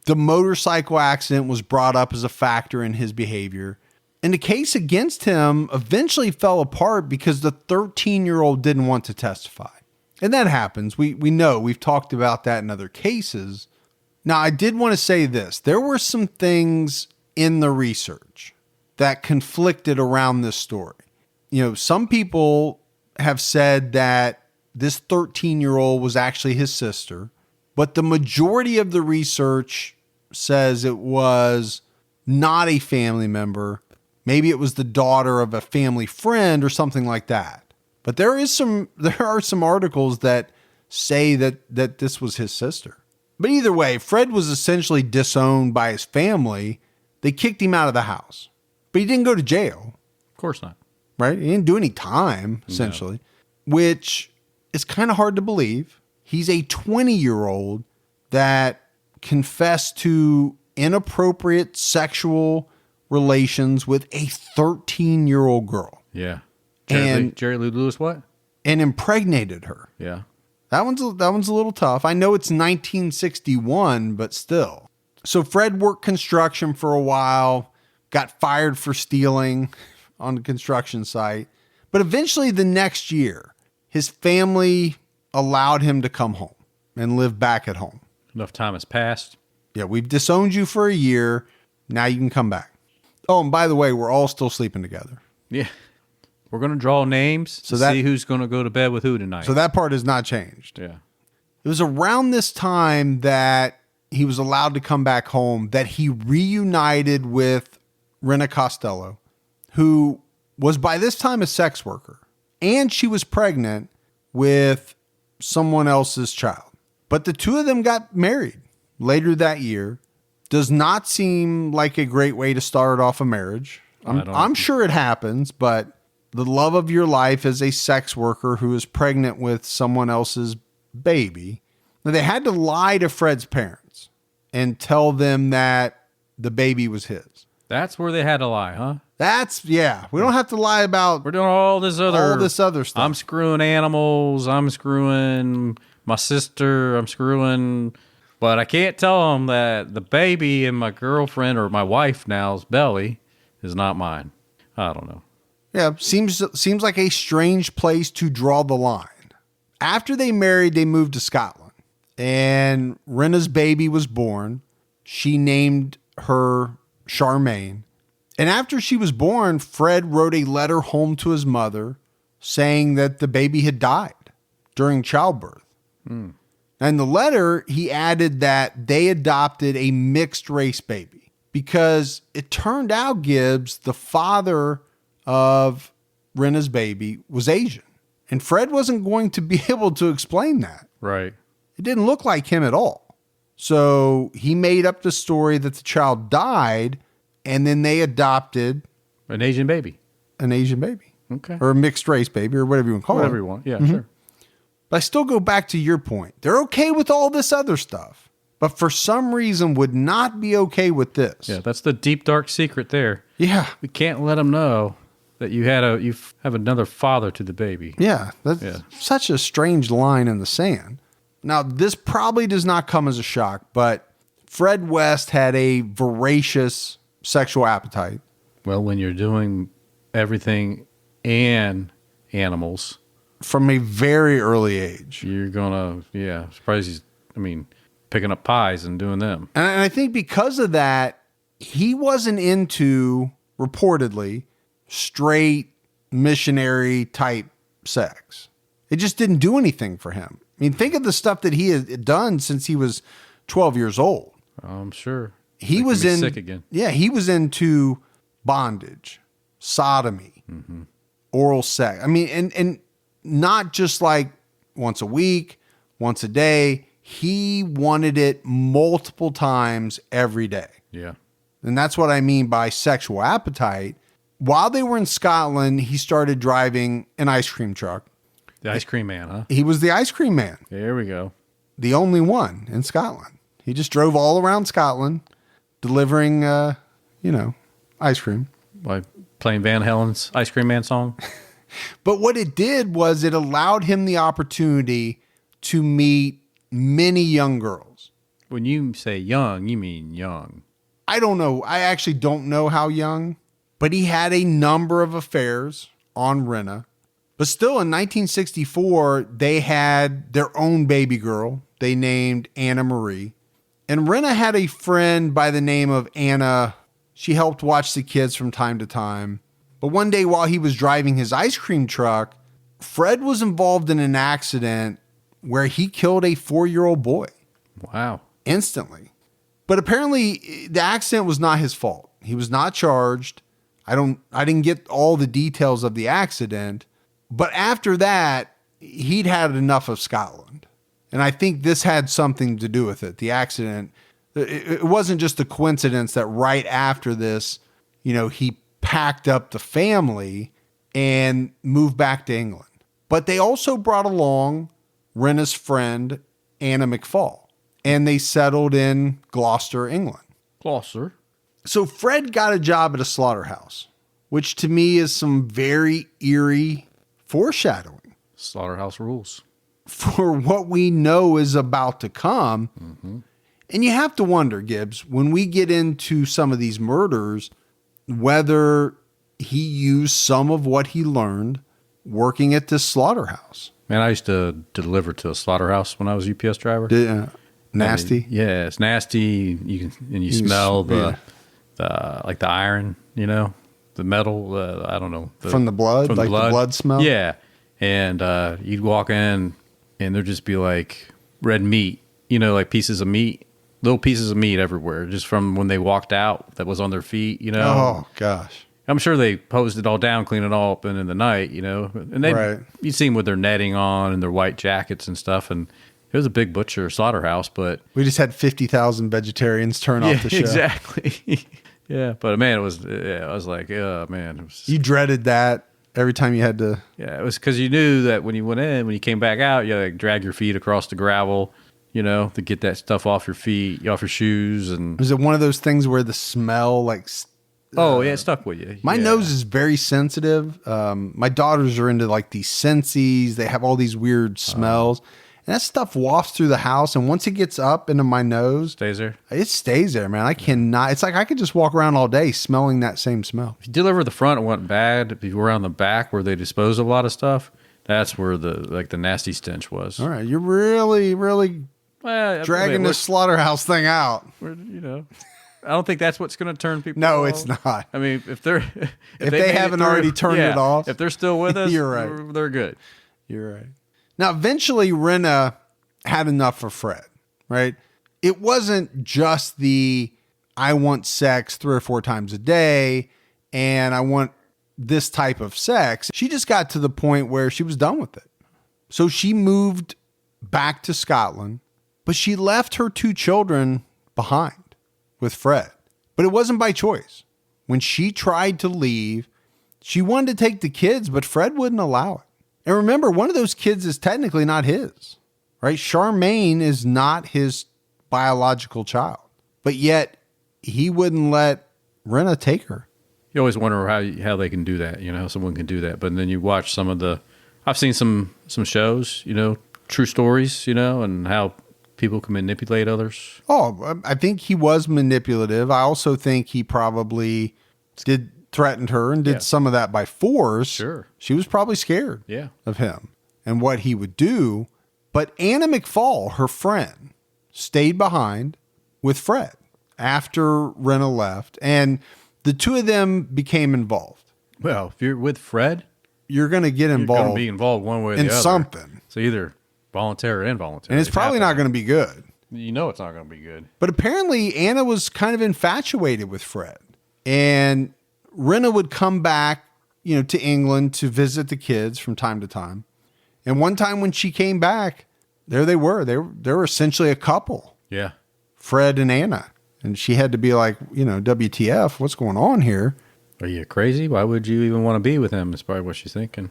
The motorcycle accident was brought up as a factor in his behavior. And the case against him eventually fell apart because the 13-year-old didn't want to testify. And that happens. We know. We've talked about that in other cases. Now, I did want to say this. There were some things in the research that conflicted around this story. You know, some people have said that this 13-year-old was actually his sister, but the majority of the research says it was not a family member. Maybe it was the daughter of a family friend or something like that. But there are some articles that say that this was his sister. But either way, Fred was essentially disowned by his family. They kicked him out of the house. But he didn't go to jail. Of course not. Right? He didn't do any time, essentially, which is kind of hard to believe. He's a 20-year-old that confessed to inappropriate sexual relations with a 13-year-old girl. Yeah. Jerry Lee Lewis, what? And impregnated her. Yeah. That one's a little tough. I know it's 1961, but still. So Fred worked construction for a while, got fired for stealing on the construction site. But eventually the next year, his family allowed him to come home and live back at home. Enough time has passed. Yeah, we've disowned you for a year. Now you can come back. Oh, and by the way, we're all still sleeping together. Yeah. We're going to draw names to see who's going to go to bed with who tonight. So that part has not changed. Yeah. It was around this time that he was allowed to come back home that he reunited with Rena Costello, who was by this time a sex worker. And she was pregnant with someone else's child. But the two of them got married later that year. Does not seem like a great way to start off a marriage. I'm sure it happens, but the love of your life as a sex worker who is pregnant with someone else's baby. Now, they had to lie to Fred's parents and tell them that the baby was his. That's where they had to lie, huh? We don't have to lie about We're doing all this other stuff. I'm screwing animals. I'm screwing my sister. I'm screwing, but I can't tell them that the baby in my girlfriend or my wife now's belly is not mine. I don't know. Yeah, seems like a strange place to draw the line. After they married, they moved to Scotland, and Rena's baby was born. She named her Charmaine. And after she was born, Fred wrote a letter home to his mother saying that the baby had died during childbirth. And in the letter, he added that they adopted a mixed race baby because it turned out Gibbs, the father of Rena's baby, was Asian. And Fred wasn't going to be able to explain that. Right. It didn't look like him at all. So he made up the story that the child died, and then they adopted An Asian baby. Okay. Or a mixed race baby, or whatever you want to call it. Whatever you want. Yeah, sure. But I still go back to your point. They're okay with all this other stuff, but for some reason would not be okay with this. Yeah, that's the deep, dark secret there. Yeah. We can't let them know that you have another father to the baby. Yeah. That's such a strange line in the sand. Now, this probably does not come as a shock, but Fred West had a voracious sexual appetite. Well, when you're doing everything and animals from a very early age, you're gonna, surprised he's, picking up pies and doing them. And I think because of that, he wasn't into, reportedly, straight missionary type sex. It just didn't do anything for him. Think of the stuff that he had done since he was 12 years old. I'm sure. He was sick again. Yeah, he was into bondage, sodomy, oral sex. And not just like once a week, once a day. He wanted it multiple times every day. Yeah. And that's what I mean by sexual appetite. While they were in Scotland, he started driving an ice cream truck. The ice cream man, huh? He was the ice cream man. There we go. The only one in Scotland. He just drove all around Scotland delivering, ice cream. By playing Van Halen's Ice Cream Man song? But what it did was it allowed him the opportunity to meet many young girls. When you say young, you mean young. I don't know. I actually don't know how young, but he had a number of affairs on Rena. But still, in 1964, they had their own baby girl. They named Anna Marie. And Rena had a friend by the name of Anna. She helped watch the kids from time to time. But one day while he was driving his ice cream truck, Fred was involved in an accident where he killed a 4-year-old boy. Wow. Instantly. But apparently the accident was not his fault. He was not charged. I didn't get all the details of the accident. But after that, he'd had enough of Scotland. And I think this had something to do with it. The accident, it wasn't just a coincidence that right after this, he packed up the family and moved back to England. But they also brought along Rena's friend, Anna McFall, and they settled in Gloucester, England. Gloucester. So Fred got a job at a slaughterhouse, which to me is some very eerie foreshadowing. Slaughterhouse rules. For what we know is about to come. Mm-hmm. And you have to wonder, Gibbs, when we get into some of these murders, whether he used some of what he learned working at this slaughterhouse. Man, I used to deliver to a slaughterhouse when I was a UPS driver. Nasty? Yeah, it's nasty. You smell the iron, the metal. I don't know. From the blood? From the blood smell? Yeah. And you'd walk in and there'd just be like red meat, like pieces of meat, little pieces of meat everywhere, just from when they walked out that was on their feet, Oh, gosh. I'm sure they hosed it all down, cleaned it all up in the night, and you'd see them with their netting on and their white jackets and stuff. And It was a big butcher slaughterhouse, but We just had 50,000 vegetarians turn off the show. exactly. Yeah, but man, it was. Yeah, I was like, oh man, it was. You dreaded that every time you had to. Yeah, it was because you knew that when you went in, when you came back out, you had to like drag your feet across the gravel, to get that stuff off your feet, off your shoes, and Was it one of those things where the smell oh yeah, it stuck with you. My Yeah. nose is very sensitive. My daughters are into like these Scentsies. They have all these weird smells. And that stuff wafts through the house. And once it gets up into my nose, stays there. it stays there, man. I cannot. It's like I could just walk around all day smelling that same smell. If you deliver the front, it wasn't bad. If you were on the back where they dispose of a lot of stuff, that's where the nasty stench was. All right. You're really, really Well, dragging this slaughterhouse thing out. we're I don't think that's what's going to turn people No, off. it's not. I mean, if they they made haven't through- already turned it off. if they're still with us, You're right. they're good. You're right. Now, eventually, Rena had enough of Fred, right? It wasn't just I want sex 3 or 4 times a day and I want this type of sex. She just got to the point where she was done with it. So she moved back to Scotland, but she left her 2 children behind with Fred. But it wasn't by choice. When she tried to leave, she wanted to take the kids, but Fred wouldn't allow it. And remember, one of those kids is technically not his, right? Charmaine is not his biological child, but yet he wouldn't let Rena take her. You always wonder how they can do that. Someone can do that. But then you watch some of I've seen some shows, true stories, and how people can manipulate others. Oh, I think he was manipulative. I also think he probably threatened her and did some of that by force. Sure. She was probably scared of him and what he would do. But Anna McFall, her friend, stayed behind with Fred after Rena left. And the 2 of them became involved. Well, if you're with Fred, You're going to get you're involved going to be involved one way or the in other. something. So either voluntary or involuntary. And it's probably not going to be good. It's not going to be good. But apparently Anna was kind of infatuated with Fred. And Rena would come back, to England to visit the kids from time to time. And one time when she came back, there they were. They were essentially a couple, Yeah. Fred and Anna. And she had to be like, WTF, what's going on here? Are you crazy? Why would you even want to be with him? Is probably what she's thinking.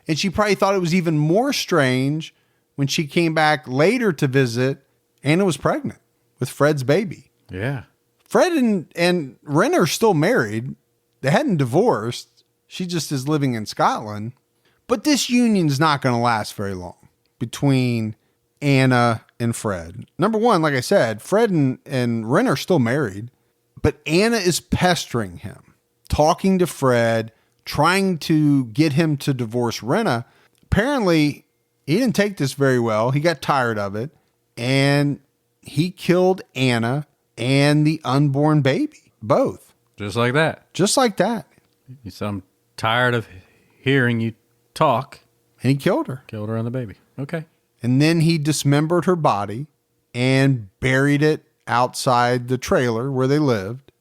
And she probably thought it was even more strange when she came back later to visit. Anna was pregnant with Fred's baby. Yeah. Fred and Rena are still married. They hadn't divorced. She just is living in Scotland. But this union's not going to last very long between Anna and Fred. Number one, like I said, Fred and Rena are still married. But Anna is pestering him, talking to Fred, trying to get him to divorce Rena. Apparently, he didn't take this very well. He got tired of it. And he killed Anna and the unborn baby. Both. Just like that. Just like that. He said, I'm tired of hearing you talk. And he killed her. Killed her and the baby. Okay. And then he dismembered her body and buried it outside the trailer where they lived.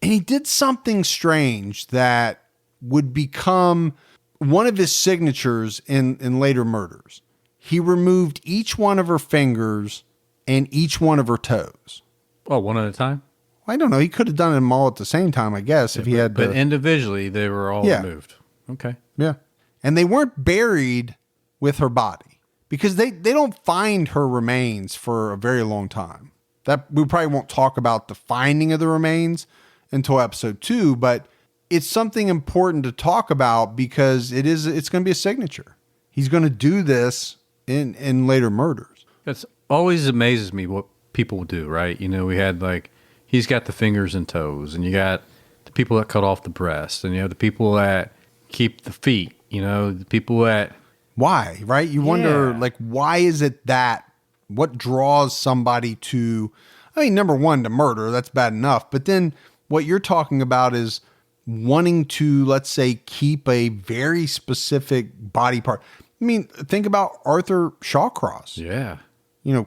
And he did something strange that would become one of his signatures in later murders. He removed each one of her fingers and each one of her toes. Oh, one at a time? I don't know. He could have done them all at the same time, I guess, if he had to. But individually, they were all removed. Okay. Yeah. And they weren't buried with her body because they don't find her remains for a very long time. That we probably won't talk about the finding of the remains until episode 2, but it's something important to talk about because it's going to be a signature. He's going to do this in later murders. That's always amazes me what people do, right? We had he's got the fingers and toes, and you got the people that cut off the breast, and you have the people that keep the feet, the people that... Why, right? You wonder, why is it that? What draws somebody to, number one, to murder, that's bad enough. But then what you're talking about is wanting to, let's say, keep a very specific body part. Think about Arthur Shawcross. Yeah.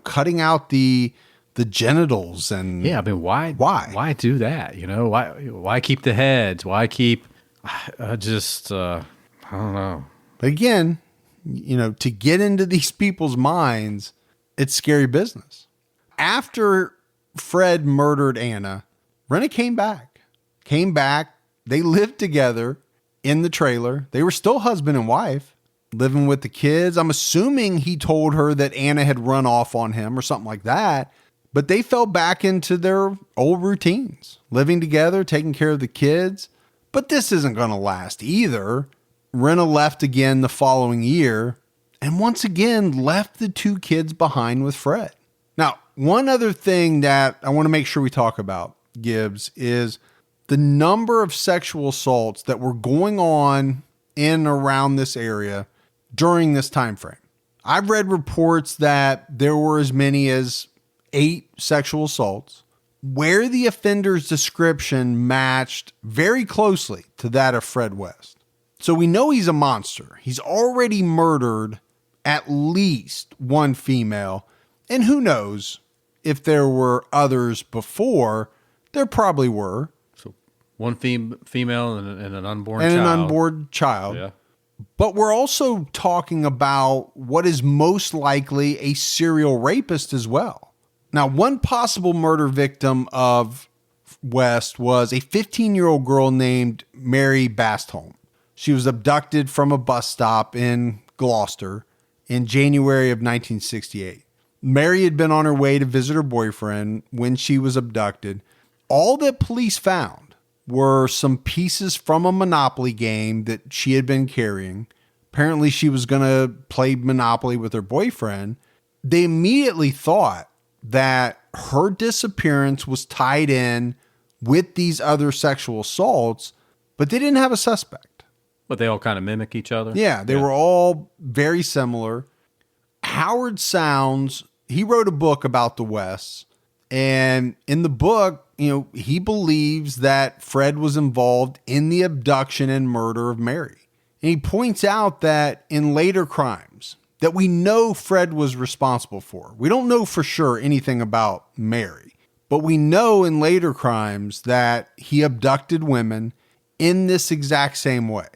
Cutting out the genitals and... Yeah, why? Why do that? Why keep the heads? Why keep... I don't know. But again, to get into these people's minds, it's scary business. After Fred murdered Anna, Rena came back. They lived together in the trailer. They were still husband and wife, living with the kids. I'm assuming he told her that Anna had run off on him or something like that. But they fell back into their old routines, living together, taking care of the kids. But this isn't going to last either. Rena left again the following year and once again left the two kids behind with Fred. Now, one other thing that I want to make sure we talk about, Gibbs, is the number of sexual assaults that were going on in and around this area during this time frame. I've read reports that there were as many as 8 sexual assaults, where the offender's description matched very closely to that of Fred West. So we know he's a monster. He's already murdered at least one female, and who knows if there were others before. There probably were. So one female and an unborn and child. An unborn child. Yeah. But we're also talking about what is most likely a serial rapist as well. Now, one possible murder victim of West was a 15-year-old girl named Mary Bastholm. She was abducted from a bus stop in Gloucester in January of 1968. Mary had been on her way to visit her boyfriend when she was abducted. All that police found were some pieces from a Monopoly game that she had been carrying. Apparently, she was going to play Monopoly with her boyfriend. They immediately thought that her disappearance was tied in with these other sexual assaults, but they didn't have a suspect. But they all kind of mimic each other? Yeah, they were all very similar. Howard Sounds, he wrote a book about the Wests, and in the book, he believes that Fred was involved in the abduction and murder of Mary. And he points out that in later crimes that we know Fred was responsible for. We don't know for sure anything about Mary, but we know in later crimes that he abducted women in this exact same way.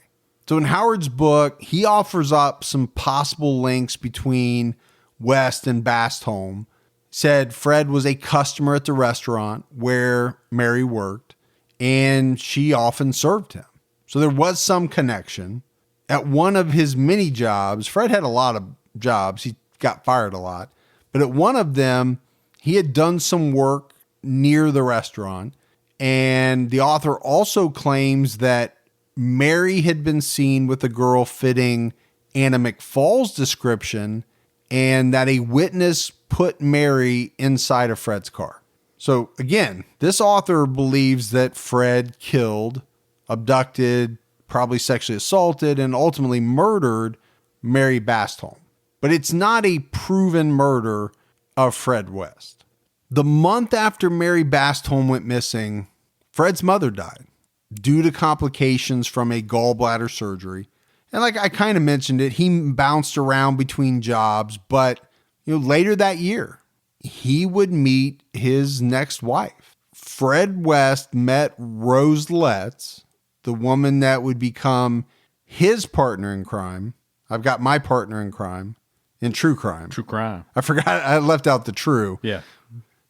So in Howard's book, he offers up some possible links between West and Bastholm. Said Fred was a customer at the restaurant where Mary worked, and she often served him. So there was some connection. At one of his many jobs, Fred had a lot of jobs. He got fired a lot. But at one of them, he had done some work near the restaurant. And the author also claims that Mary had been seen with a girl fitting Anna McFall's description, and that a witness put Mary inside of Fred's car. So again, this author believes that Fred killed, abducted, probably sexually assaulted, and ultimately murdered Mary Bastholm. But it's not a proven murder of Fred West. The month after Mary Bastholm went missing, Fred's mother died due to complications from a gallbladder surgery. And like I kind of mentioned it, he bounced around between jobs, but later that year, he would meet his next wife. Fred West met Rose Letts, the woman that would become his partner in crime. I've got my partner in crime, in true crime. True crime. I forgot, I left out the true. Yeah.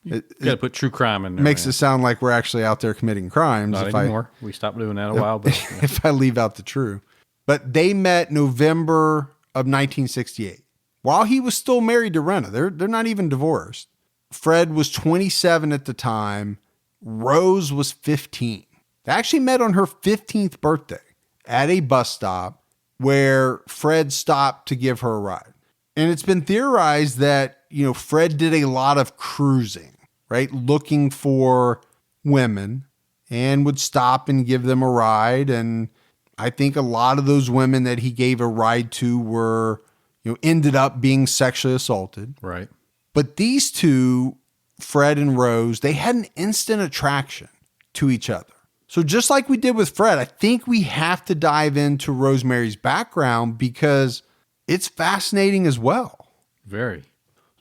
You got to put true crime in there. Makes it sound like we're actually out there committing crimes. Not anymore. We stopped doing that a while back. If I leave out the true. But they met November of 1968. While he was still married to Rena, they're not even divorced. Fred was 27 at the time. Rose was 15. They actually met on her 15th birthday at a bus stop where Fred stopped to give her a ride. And it's been theorized that, Fred did a lot of cruising, right? Looking for women and would stop and give them a ride. And I think a lot of those women that he gave a ride to were, ended up being sexually assaulted. Right. But these two, Fred and Rose, they had an instant attraction to each other. So just like we did with Fred, I think we have to dive into Rosemary's background because it's fascinating as well. Very.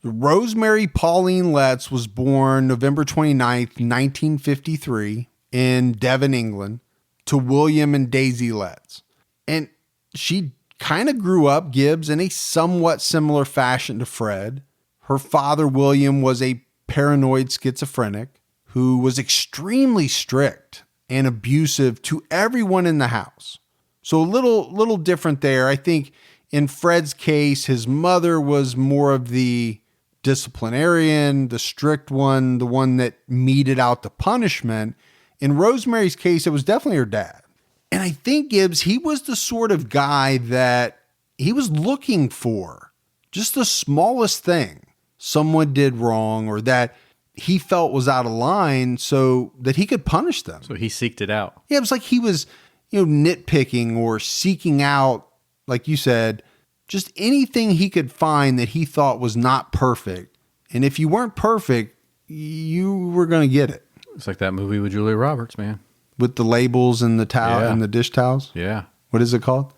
Rosemary Pauline Letts was born November 29th, 1953 in Devon, England, to William and Daisy Letts. And she kind of grew up, Gibbs, in a somewhat similar fashion to Fred. Her father, William, was a paranoid schizophrenic who was extremely strict and abusive to everyone in the house. So a little different there. I think in Fred's case, his mother was more of the disciplinarian, the strict one, the one that meted out the punishment. In Rosemary's case, it was definitely her dad. And I think Gibbs, he was the sort of guy that he was looking for just the smallest thing someone did wrong or that he felt was out of line so that he could punish them. So he seeked it out. Yeah, it was like he was, nitpicking or seeking out, like you said, just anything he could find that he thought was not perfect. And if you weren't perfect, you were going to get it. It's like that movie with Julia Roberts, man. With the labels and the towel and the dish towels. Yeah. What is it called?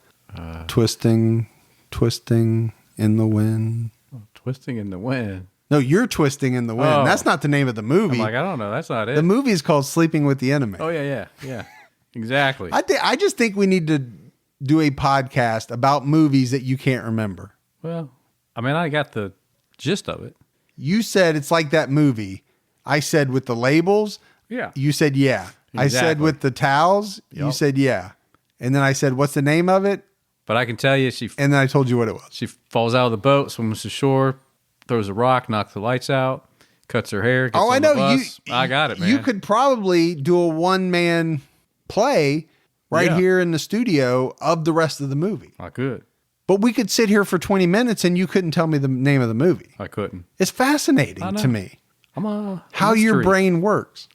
Twisting in the wind. Twisting in the wind. No, you're twisting in the wind. Oh. That's not the name of the movie. I'm like, I don't know. That's not it. The movie is called Sleeping with the Enemy. Oh, yeah. Exactly. I just think we need to do a podcast about movies that you can't remember. Well, I mean, I got the gist of it. You said it's like that movie. I said with the labels. Yeah. You said, yeah. Exactly. I said with the towels. You said, yeah. And then I said, what's the name of it? But I can tell you, and then I told you what it was. She falls out of the boat, swims to shore, throws a rock, knocks the lights out, cuts her hair. Gets on the bus. I got it, man. You could probably do a one-man play here in the studio of the rest of the movie. I could. But we could sit here for 20 minutes and you couldn't tell me the name of the movie. I couldn't. It's fascinating to me. How your brain works.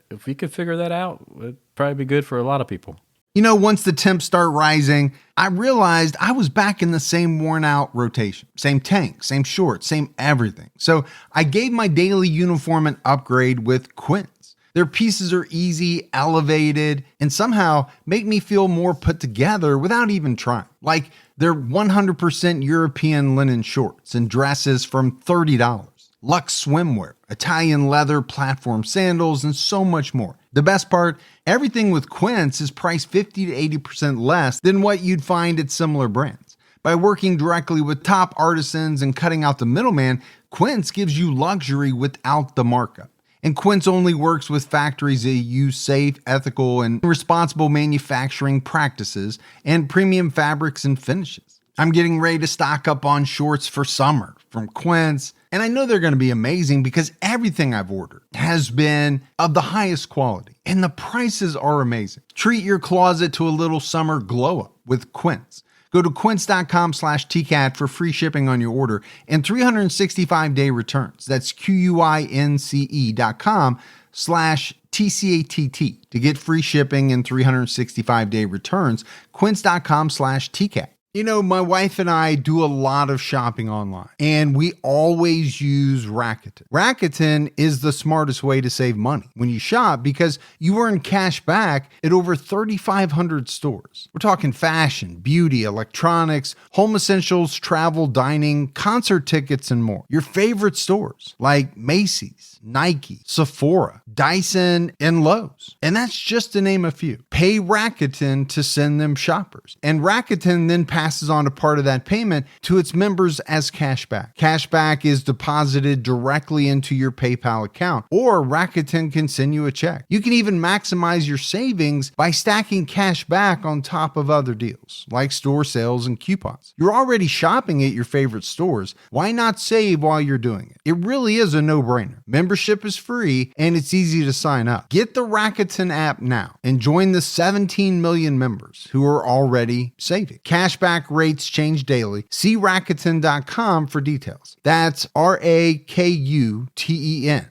If we could figure that out, it'd probably be good for a lot of people. Once the temps start rising, I realized I was back in the same worn out rotation. Same tank, same shorts, same everything. So I gave my daily uniform an upgrade with Quince. Their pieces are easy, elevated, and somehow make me feel more put together without even trying. Like they're 100% European linen shorts and dresses from $30. Luxe swimwear, Italian leather platform sandals, and so much more. The best part, everything with Quince is priced 50 to 80% less than what you'd find at similar brands. By working directly with top artisans and cutting out the middleman, Quince gives you luxury without the markup. And Quince only works with factories that use safe, ethical, and responsible manufacturing practices and premium fabrics and finishes. I'm getting ready to stock up on shorts for summer from Quince, and I know they're going to be amazing because everything I've ordered has been of the highest quality, and the prices are amazing. Treat your closet to a little summer glow up with Quince. Go to quince.com/TCAT for free shipping on your order and 365-day returns. That's QUINCE.com/TCATT to get free shipping and 365-day returns. Quince.com/TCAT. My wife and I do a lot of shopping online, and we always use Rakuten. Rakuten is the smartest way to save money when you shop because you earn cash back at over 3,500 stores. We're talking fashion, beauty, electronics, home essentials, travel, dining, concert tickets, and more. Your favorite stores like Macy's, Nike, Sephora, Dyson, and Lowe's. And that's just to name a few. Pay Rakuten to send them shoppers. And Rakuten then passes on a part of that payment to its members as cashback. Cashback is deposited directly into your PayPal account, or Rakuten can send you a check. You can even maximize your savings by stacking cash back on top of other deals, like store sales and coupons. You're already shopping at your favorite stores. Why not save while you're doing it? It really is a no-brainer. Membership is free, and it's easy to sign up. Get the Rakuten app now and join the 17 million members who are already saving. Cashback rates change daily. See Rakuten.com for details. That's Rakuten.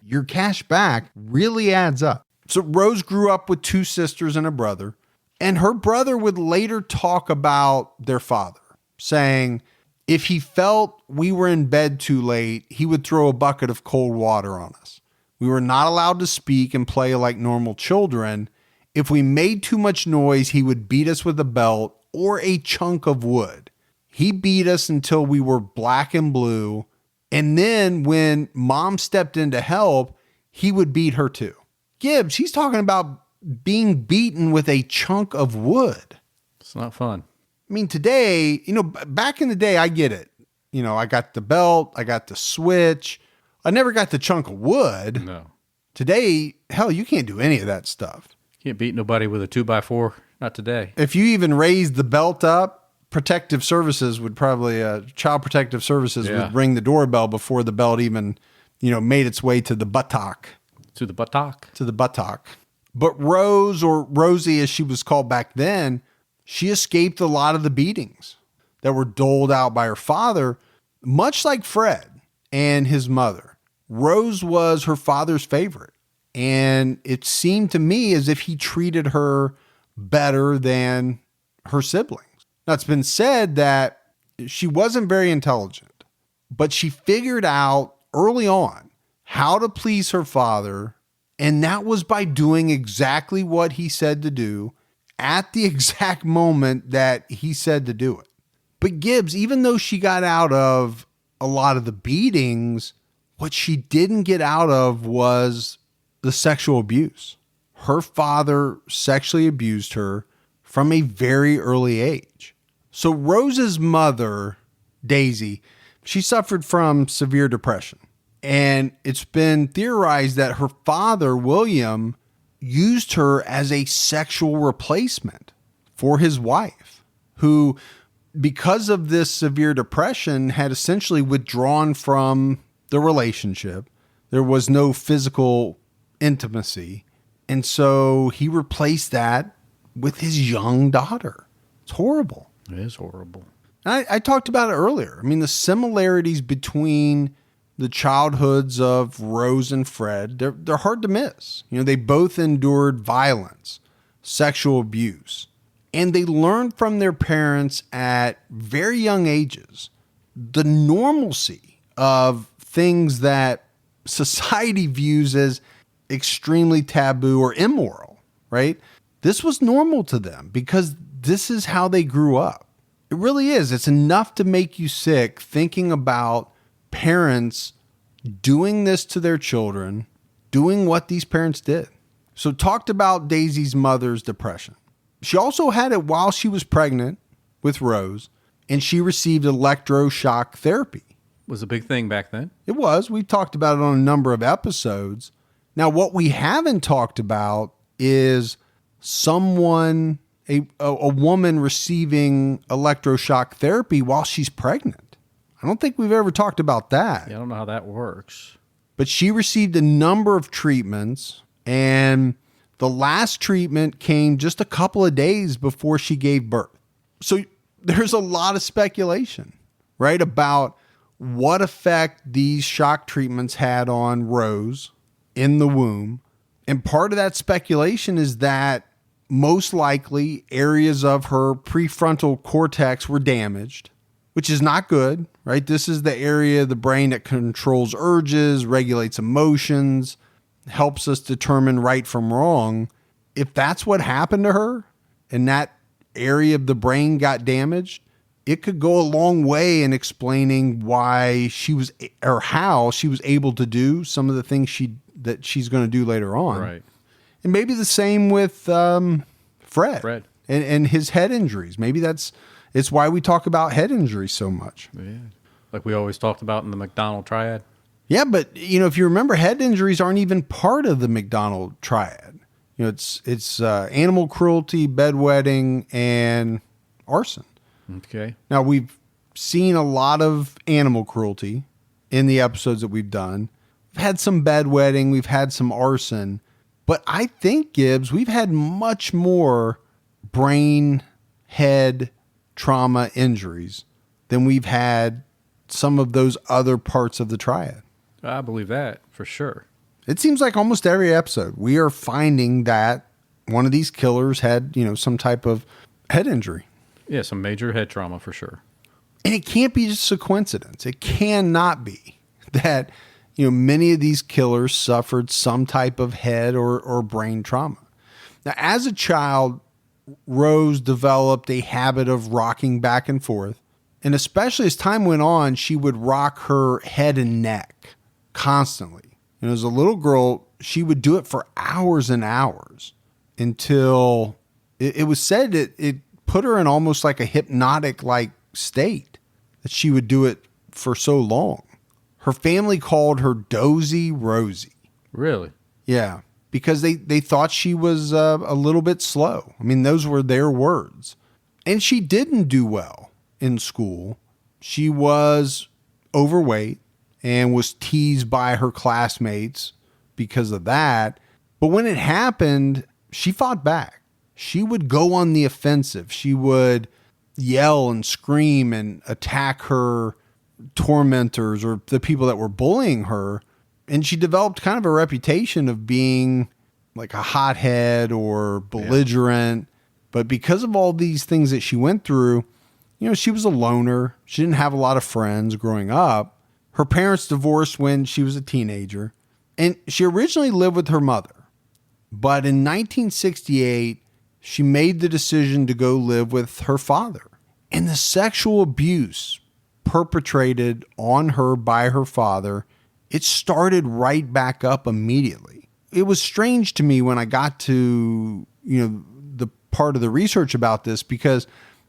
Your cash back really adds up. So Rose grew up with two sisters and a brother, and her brother would later talk about their father, saying if he felt we were in bed too late, he would throw a bucket of cold water on us. We were not allowed to speak and play like normal children. If we made too much noise, he would beat us with a belt or a chunk of wood. He beat us until we were black and blue. And then when mom stepped in to help, he would beat her too. Gibbs, he's talking about being beaten with a chunk of wood. It's not fun. I mean, today, back in the day, I get it. I got the belt, I got the switch. I never got the chunk of wood. No. Today, hell, you can't do any of that stuff. Can't beat nobody with a 2x4. Not today. If you even raise the belt up, protective services would probably, Child Protective Services would ring the doorbell before the belt even, made its way to the buttock. To the buttock. To the buttock. But Rose, or Rosie as she was called back then, she escaped a lot of the beatings that were doled out by her father, much like Fred and his mother. Rose was her father's favorite, and it seemed to me as if he treated her better than her siblings. Now, it's been said that she wasn't very intelligent, but she figured out early on how to please her father, and that was by doing exactly what he said to do at the exact moment that he said to do it. But Gibbs, even though she got out of a lot of the beatings, what she didn't get out of was the sexual abuse. Her father sexually abused her from a very early age. So Rose's mother, Daisy, she suffered from severe depression. And it's been theorized that her father, William, used her as a sexual replacement for his wife, who, because of this severe depression, had essentially withdrawn from the relationship. There was no physical intimacy. And so he replaced that with his young daughter. It's horrible. It is horrible. And I talked about it earlier. I mean, the similarities between the childhoods of Rose and Fred, they're hard to miss. They both endured violence, sexual abuse, and they learned from their parents at very young ages the normalcy of things that society views as extremely taboo or immoral, right? This was normal to them because this is how they grew up. It really is. It's enough to make you sick thinking about parents doing this to their children, doing what these parents did. So talked about Daisy's mother's depression. She also had it while she was pregnant with Rose, and she received electroshock therapy. Was a big thing back then. It was. We talked about it on a number of episodes. Now, what we haven't talked about is someone, a woman receiving electroshock therapy while she's pregnant. I don't think we've ever talked about that. Yeah, I don't know how that works. But she received a number of treatments, and the last treatment came just a couple of days before she gave birth. So there's a lot of speculation, right, about what effect these shock treatments had on Rose in the womb. And part of that speculation is that most likely areas of her prefrontal cortex were damaged, which is not good, right? This is the area of the brain that controls urges, regulates emotions, helps us determine right from wrong. If that's what happened to her and that area of the brain got damaged, it could go a long way in explaining why she was, or how she was able to do some of the things that she's going to do later on. Right. And maybe the same with Fred. And his head injuries. Maybe it's why we talk about head injuries so much. Yeah. Like we always talked about in the McDonald triad. Yeah, but if you remember, head injuries aren't even part of the McDonald triad. It's animal cruelty, bedwetting, and arson. Okay. Now, we've seen a lot of animal cruelty in the episodes that we've done. We've had some bedwetting, we've had some arson, but I think, Gibbs, we've had much more brain, head trauma injuries than we've had some of those other parts of the triad. I believe that for sure. It seems like almost every episode we are finding that one of these killers had, some type of head injury. Yeah, some major head trauma for sure. And it can't be just a coincidence. It cannot be that, many of these killers suffered some type of head or brain trauma. Now, as a child, Rose developed a habit of rocking back and forth. And especially as time went on, she would rock her head and neck constantly. And as a little girl, she would do it for hours and hours until it was said that it put her in almost like a hypnotic-like state, that she would do it for so long. Her family called her Dozy Rosie. Really? Yeah, because they thought she was a little bit slow. I mean, those were their words. And she didn't do well in school. She was overweight and was teased by her classmates because of that. But when it happened, she fought back. She would go on the offensive. She would yell and scream and attack her tormentors or the people that were bullying her. And she developed kind of a reputation of being like a hothead or belligerent. Yeah. But because of all these things that she went through, she was a loner. She didn't have a lot of friends growing up. Her parents divorced when she was a teenager. And she originally lived with her mother. But in 1968, she made the decision to go live with her father. And the sexual abuse perpetrated on her by her father, it started right back up immediately. It was strange to me when I got to, the part of the research about this, because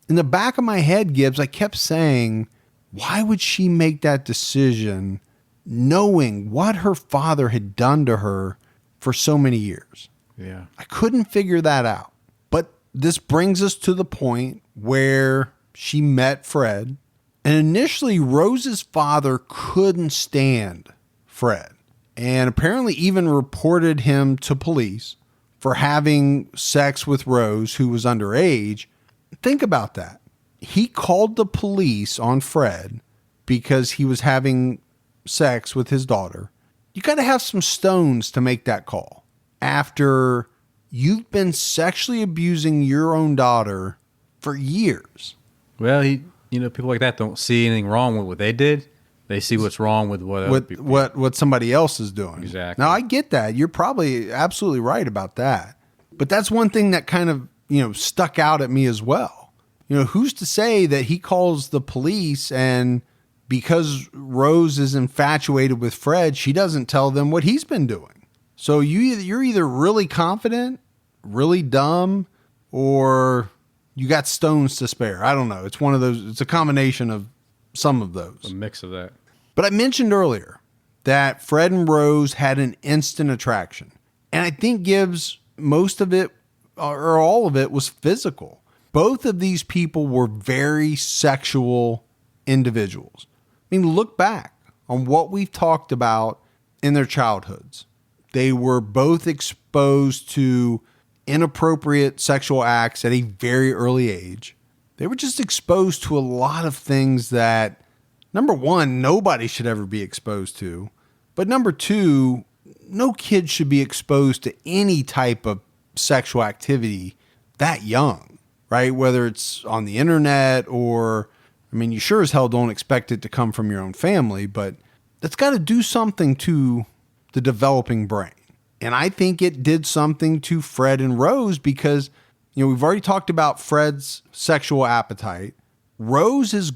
in the back of my head, Gibbs, I kept saying, why would she make that decision knowing what her father had done to her for so many years? Yeah. I couldn't figure that out. But this brings us to the point where she met Fred. And initially, Rose's father couldn't stand Fred and apparently even reported him to police for having sex with Rose, who was underage. Think about that. He called the police on Fred because he was having sex with his daughter. You got to have some stones to make that call after you've been sexually abusing your own daughter for years. Well, people like that don't see anything wrong with what they did. They see what's wrong with what somebody else is doing. Exactly. Now, I get that. You're probably absolutely right about that. But that's one thing that kind of, stuck out at me as well. Who's to say that he calls the police and because Rose is infatuated with Fred, she doesn't tell them what he's been doing. So you're either really confident, really dumb, or you got stones to spare. I don't know. It's one of those. It's a combination of some of those. A mix of that. But I mentioned earlier that Fred and Rose had an instant attraction. And I think Gibbs, most of it or all of it was physical. Both of these people were very sexual individuals. I mean, look back on what we've talked about in their childhoods. They were both exposed to inappropriate sexual acts at a very early age. They were just exposed to a lot of things that, number one, nobody should ever be exposed to. But number two, no kid should be exposed to any type of sexual activity that young, right? Whether it's on the internet or, you sure as hell don't expect it to come from your own family, but that's got to do something to the developing brain. And I think it did something to Fred and Rose because, we've already talked about Fred's sexual appetite. Rose is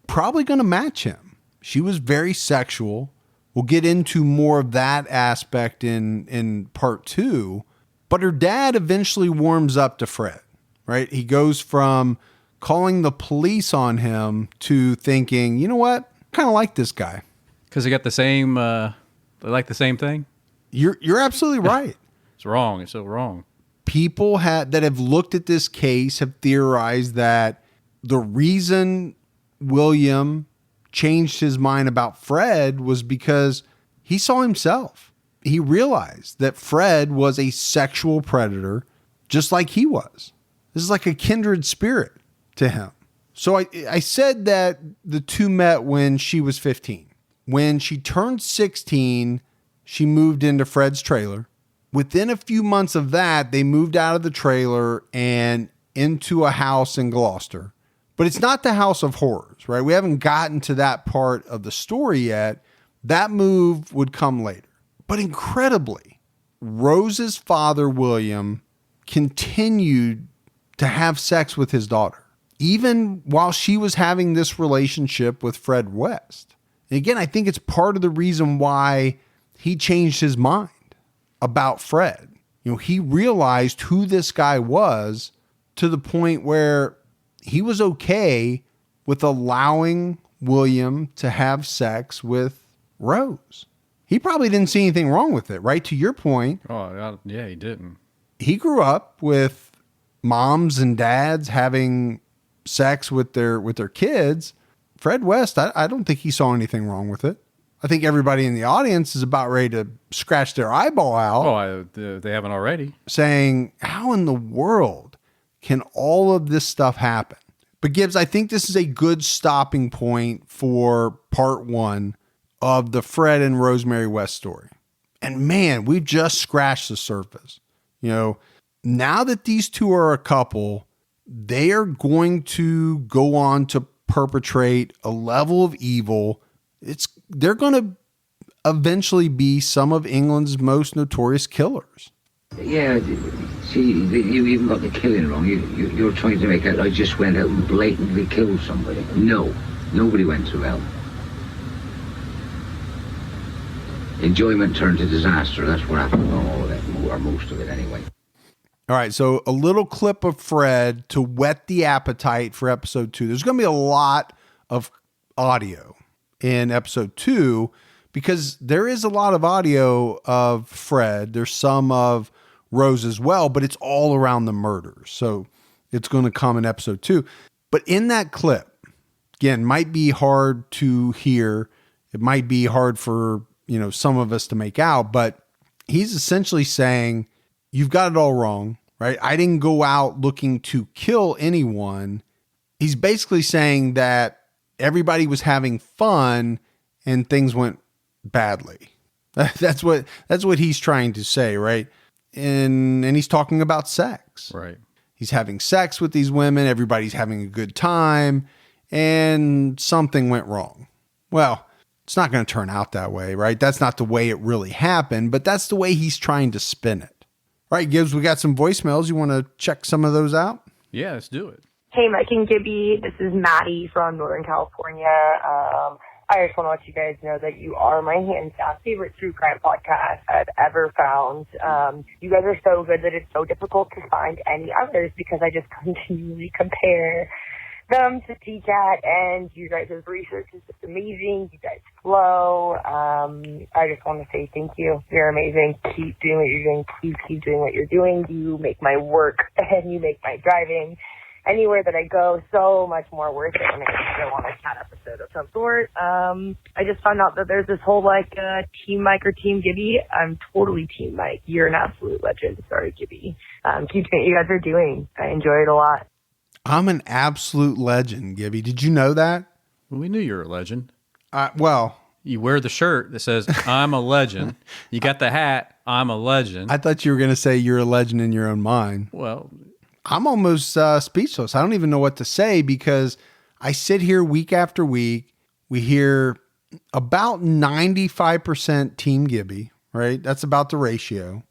probably going to match him. She was very sexual. We'll get into more of that aspect in part 2. But her dad eventually warms up to Fred, right? He goes from calling the police on him to thinking, you know what? I kind of like this guy. Because they got the same, they like the same thing? You're absolutely right. It's wrong. It's so wrong. People that have looked at this case have theorized that the reason William changed his mind about Fred was because he saw himself. He realized that Fred was a sexual predator just like he was. This is like a kindred spirit to him. So I said that the two met when she was 15. When she turned 16, she moved into Fred's trailer. Within a few months of that, they moved out of the trailer and into a house in Gloucester. But it's not the house of horrors, right? We haven't gotten to that part of the story yet. That move would come later. But incredibly, Rose's father, William, continued to have sex with his daughter, even while she was having this relationship with Fred West. And again, I think it's part of the reason why he changed his mind about Fred. He realized who this guy was to the point where he was okay with allowing William to have sex with Rose. He probably didn't see anything wrong with it, right? To your point. Oh, yeah, he didn't. He grew up with moms and dads having sex with their kids. Fred West, I don't think he saw anything wrong with it. I think everybody in the audience is about ready to scratch their eyeball out. Oh, they haven't already. Saying, how in the world can all of this stuff happen? But Gibbs, I think this is a good stopping point for part 1 of the Fred and Rosemary West story. And man, we've just scratched the surface. You know, now that these two are a couple, they are going to go on to perpetrate a level of evil. They're going to eventually be some of England's most notorious killers. Yeah, see, you even got the killing wrong. You're trying to make out I just went out and blatantly killed somebody. No, nobody went through hell. Enjoyment turned to disaster. That's what happened on all of it, or most of it anyway. All right, so a little clip of Fred to whet the appetite for episode 2. There's going to be a lot of audio in episode 2 because there is a lot of audio of Fred. There's some of Rose as well, but it's all around the murders. So it's going to come in episode 2. But in that clip, again, might be hard to hear. It might be hard for, some of us to make out, but he's essentially saying, you've got it all wrong, right? I didn't go out looking to kill anyone. He's basically saying that everybody was having fun and things went badly. That's what he's trying to say, right? And he's talking about sex. Right. He's having sex with these women. Everybody's having a good time and something went wrong. Well, it's not going to turn out that way, right? That's not the way it really happened, but that's the way he's trying to spin it. All right, Gibbs, we got some voicemails. You want to check some of those out? Yeah, let's do it. Hey, Mike and Gibby. This is Maddie from Northern California. I just want to let you guys know that you are my hands down favorite true crime podcast I've ever found. You guys are so good that it's so difficult to find any others because I just continually compare them to TCAT, and you guys' research is just amazing. You guys flow. I just want to say thank you. You're amazing. Keep doing what you're doing. Please keep doing what you're doing. You make my work and you make my driving anywhere that I go so much more worth it when I go on a cat episode of some sort. I just found out that there's this whole Team Mike or Team Gibby. I'm totally Team Mike. You're an absolute legend. Sorry, Gibby. Keep doing what you guys are doing. I enjoy it a lot. I'm an absolute legend, Gibby. Did you know that? Well, we knew you were a legend. Well, you wear the shirt that says, I'm a legend. You got the hat, I'm a legend. I thought you were going to say you're a legend in your own mind. Well, I'm almost speechless. I don't even know what to say because I sit here week after week. We hear about 95% Team Gibby, right? That's about the ratio.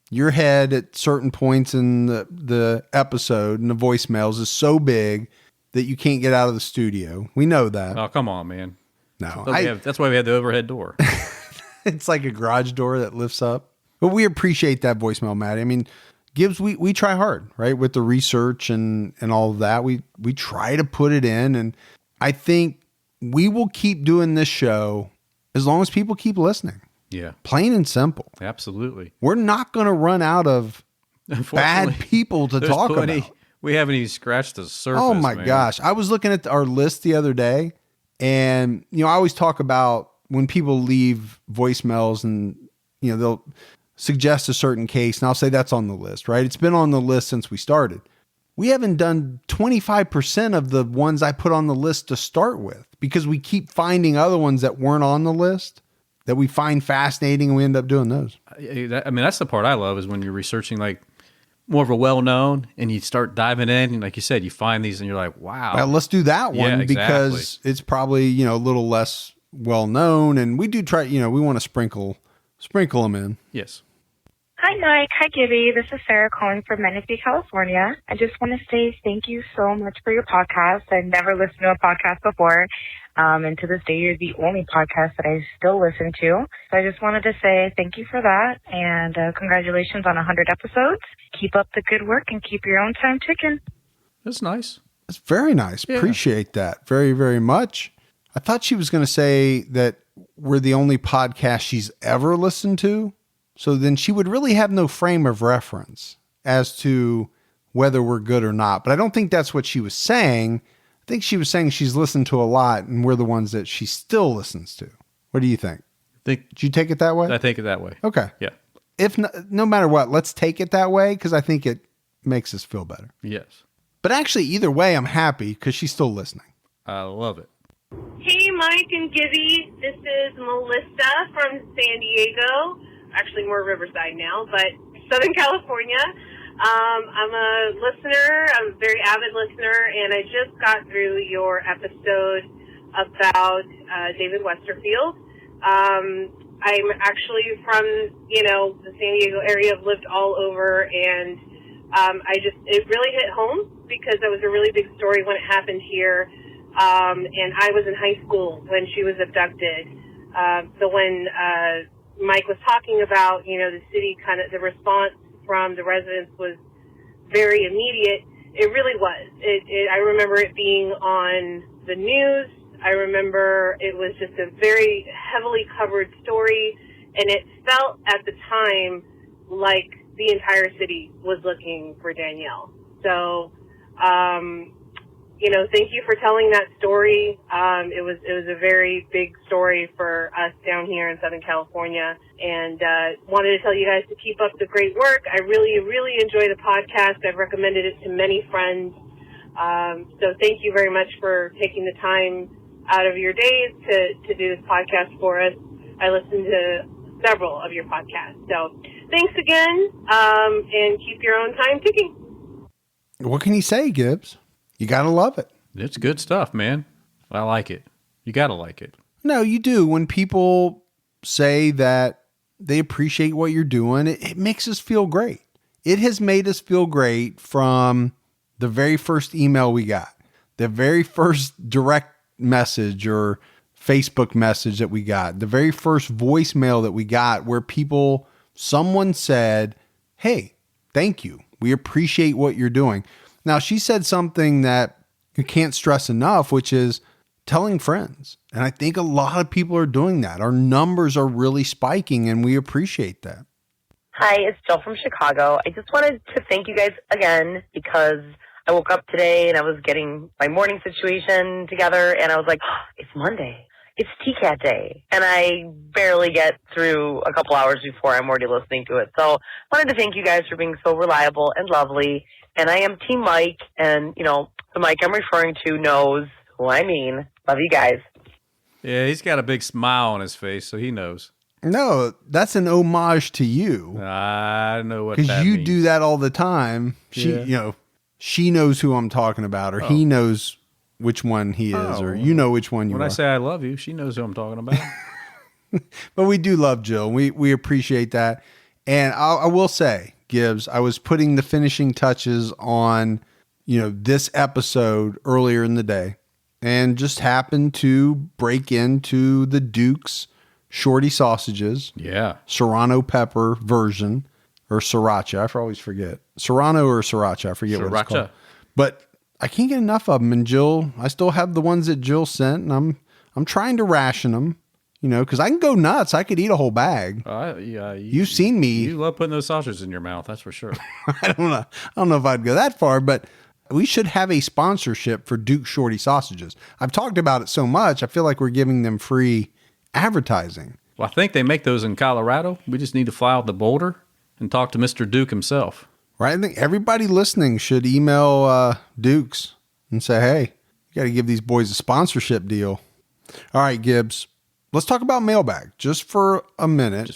Your head at certain points in the episode and the voicemails is so big that you can't get out of the studio. We know that. Oh, come on, man. No, that's why we had the overhead door. It's like a garage door that lifts up. But we appreciate that voicemail, Maddie. I mean, Gibbs, we try hard, right? With the research and all of that. We try to put it in. And I think we will keep doing this show as long as people keep listening. Yeah. Plain and simple. Absolutely. We're not going to run out of bad people to talk about. We haven't even scratched the surface. Oh my gosh. I was looking at our list the other day and, I always talk about when people leave voicemails and, they'll suggest a certain case and I'll say that's on the list, right? It's been on the list since we started. We haven't done 25% of the ones I put on the list to start with because we keep finding other ones that weren't on the list that we find fascinating, and we end up doing those. I mean, that's the part I love is when you're researching like more of a well-known and you start diving in and like you said, you find these and you're like, wow. Well, let's do that one because it's probably, a little less well-known, and we do try, we want to sprinkle them in. Yes. Hi, Mike. Hi, Gibby. This is Sarah calling from Menifee, California. I just want to say thank you so much for your podcast. I've never listened to a podcast before. And to this day, you're the only podcast that I still listen to. So I just wanted to say thank you for that. And congratulations on 100 episodes. Keep up the good work and keep your own time ticking. That's nice. That's very nice. Yeah. Appreciate that very, very much. I thought she was going to say that we're the only podcast she's ever listened to. So then she would really have no frame of reference as to whether we're good or not. But I don't think that's what she was saying. I think she was saying she's listened to a lot and we're the ones that she still listens to. What do you think? Did you take it that way? I take it that way. Okay. Yeah. If no matter what, let's take it that way because I think it makes us feel better. Yes. But actually, either way, I'm happy because she's still listening. I love it. Hey, Mike and Gibby. This is Melissa from San Diego. Actually, more Riverside now, but Southern California. I'm a listener. I'm a very avid listener, and I just got through your episode about David Westerfield. I'm actually from, the San Diego area. I've lived all over, and it really hit home because that was a really big story when it happened here. And I was in high school when she was abducted. So when Mike was talking about, the city the response from the residents was very immediate. It really was. I remember it being on the news. I remember it was just a very heavily covered story, and it felt at the time like the entire city was looking for Danielle. So, thank you for telling that story. It was a very big story for us down here in Southern California, and wanted to tell you guys to keep up the great work. I really, really enjoy the podcast. I've recommended it to many friends. So thank you very much for taking the time out of your days to do this podcast for us. I listen to several of your podcasts. So thanks again, and keep your own time ticking. What can you say, Gibbs? You got to love it. It's good stuff, man. I like it. You got to like it. No, you do. When people say that they appreciate what you're doing, it makes us feel great. It has made us feel great from the very first email we got, the very first direct message or Facebook message that we got, the very first voicemail that we got where someone said, hey, thank you. We appreciate what you're doing. Now, she said something that you can't stress enough, which is telling friends. And I think a lot of people are doing that. Our numbers are really spiking, and we appreciate that. Hi, it's Jill from Chicago. I just wanted to thank you guys again because I woke up today and I was getting my morning situation together, and I was like, oh, it's Monday. It's TCAT day. And I barely get through a couple hours before I'm already listening to it. So I wanted to thank you guys for being so reliable and lovely. And I am Team Mike, and, the Mike I'm referring to knows who I mean. Love you guys. Yeah, he's got a big smile on his face, so he knows. No, that's an homage to you. I know what that means. Because you do that all the time. She knows who I'm talking about, or he knows which one he is, or you know which one you are. When I say I love you, she knows who I'm talking about. But we do love Jill. We appreciate that. And I will say, Gibbs, I was putting the finishing touches on, this episode earlier in the day and just happened to break into the Duke's Shorty Sausages. Yeah. Serrano pepper version, or sriracha. I always forget. Serrano or sriracha. I forget what it's called. But I can't get enough of them. And Jill, I still have the ones that Jill sent, and I'm trying to ration them. Because I can go nuts. I could eat a whole bag. Yeah, you've seen me. You love putting those sausages in your mouth, that's for sure. I don't know if I'd go that far, but we should have a sponsorship for Duke Shorty Sausages. I've talked about it so much, I feel like we're giving them free advertising. Well, I think they make those in Colorado. We just need to fly out to Boulder and talk to Mr. Duke himself. Right? I think everybody listening should email Dukes and say, hey, you got to give these boys a sponsorship deal. All right, Gibbs. Let's talk about mailbag just for a minute.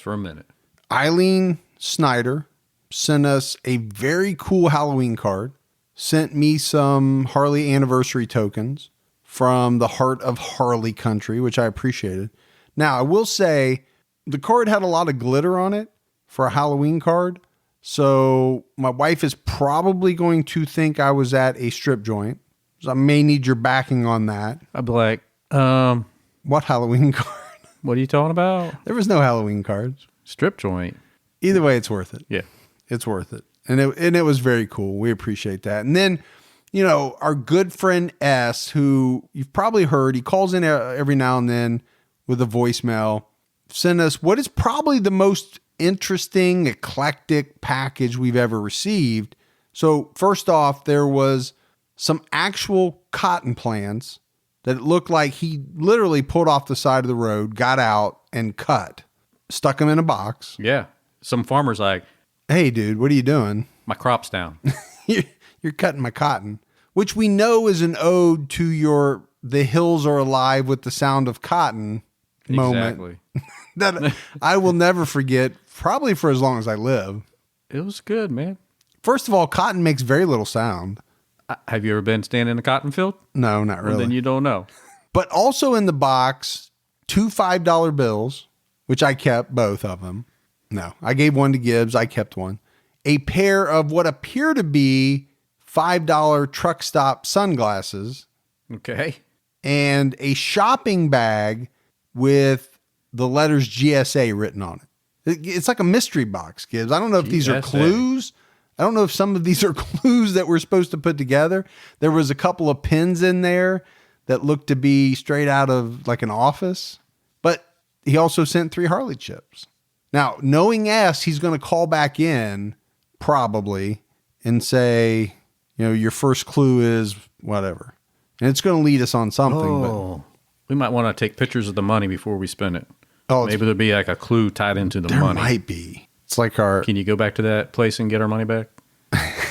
Eileen Snyder sent us a very cool Halloween card, sent me some Harley anniversary tokens from the heart of Harley country, which I appreciated. Now, I will say the card had a lot of glitter on it for a Halloween card. So my wife is probably going to think I was at a strip joint. So I may need your backing on that. I'd be like, what Halloween card? What are you talking about? There was no Halloween cards. Strip joint. Either way, it's worth it. Yeah. It's worth it. And it was very cool. We appreciate that. And then you know, our good friend S, who you've probably heard, he calls in every now and then with a voicemail, sent us what is probably the most interesting, eclectic package we've ever received. So first off, there was some actual cotton plants that it looked like he literally pulled off the side of the road, got out and cut, stuck them in a box. Yeah. Some farmer's like, Hey dude, what are you doing? my crop's down. You're cutting my cotton, which we know is an ode to your "the hills are alive with the sound of cotton" moment. Exactly. That I will never forget, probably for as long as I live. It was good, man. First of all, cotton makes very little sound. Have you ever been standing in a cotton field? No, not Well, really. then you don't know. But also in the box, 2 $5 bills, which I kept, both of them. No, I gave one to Gibbs. I kept one. A pair of what appear to be $5 truck stop sunglasses, Okay. and a shopping bag with the letters GSA written on it. It's like a mystery box, Gibbs. I don't know if these are GSA. clues. I don't know if some of these are clues that we're supposed to put together. There was a couple of pins in there that looked to be straight out of like an office, but he also sent 3 Harley chips. Now, knowing S, he's going to call back in probably and say, you know, your first clue is whatever. And it's going to lead us on something. But We might want to take pictures of the money before we spend it. Oh, Maybe there'll be like a clue tied into the there money. might be. It's like our, Can you go back to that place and get our money back?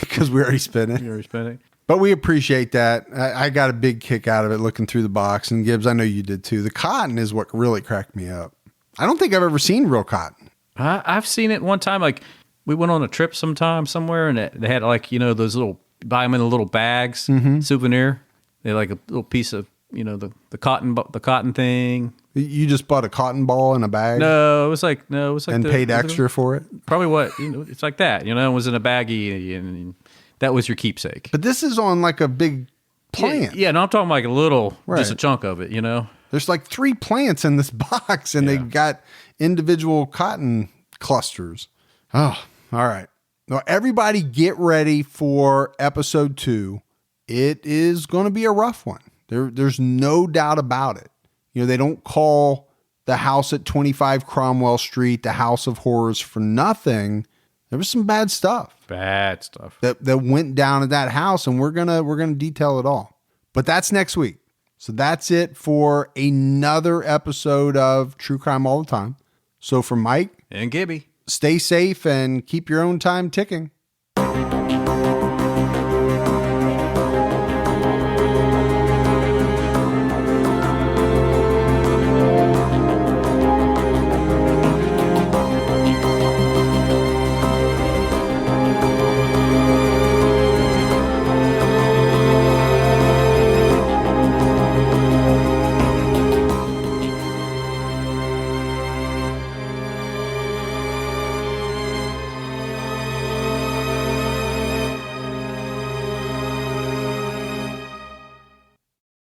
because we already spent it. You already spent it? But we appreciate that. I got a big kick out of it looking through the box. And Gibbs, I know you did too. The cotton is what really cracked me up. I don't think I've ever seen real cotton. I've seen it one time. Like we went on a trip sometime somewhere, and they had like, you know, those little, buy them in the little bags, souvenir. They like a little piece of, you know, the cotton thing. You just bought a cotton ball in a bag No, it was like and paid extra for it. Probably what, you know, it's like that, you know, it was in a baggie, and that was your keepsake. But this is on like a big plant. Yeah, no, I'm talking like a little, just a Right. chunk of it, you know. There's like 3 plants in this box, and they got individual cotton clusters. Oh, all right. Now, everybody get ready for episode 2. It is going to be a rough one. There's no doubt about it. You know, they don't call the house at 25 Cromwell Street the House of Horrors for nothing. There was some bad stuff that went down at that house, and we're gonna detail it all. But that's next week. So that's it for another episode of True Crime All the Time. So for Mike And Gibby. stay safe and keep your own time ticking.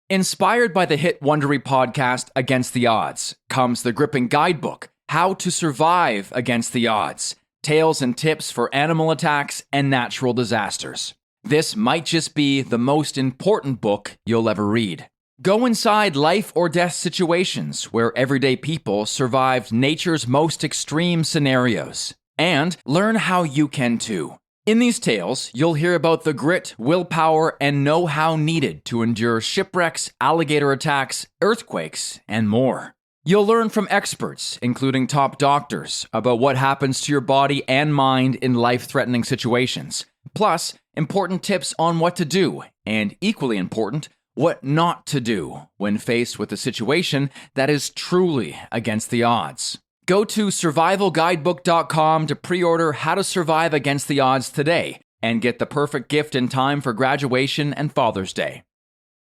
Inspired by the hit Wondery podcast Against the Odds comes the gripping guidebook, How to Survive Against the Odds, Tales and Tips for Animal Attacks and Natural Disasters. This might just be the most important book you'll ever read. Go inside life or death situations where everyday people survived nature's most extreme scenarios, and learn how you can too. In these tales, you'll hear about the grit, willpower, and know-how needed to endure shipwrecks, alligator attacks, earthquakes, and more. You'll learn from experts, including top doctors, about what happens to your body and mind in life-threatening situations. Plus, important tips on what to do, and equally important, what not to do when faced with a situation that is truly against the odds. Go to survivalguidebook.com to pre-order How to Survive Against the Odds today and get the perfect gift in time for graduation and Father's Day.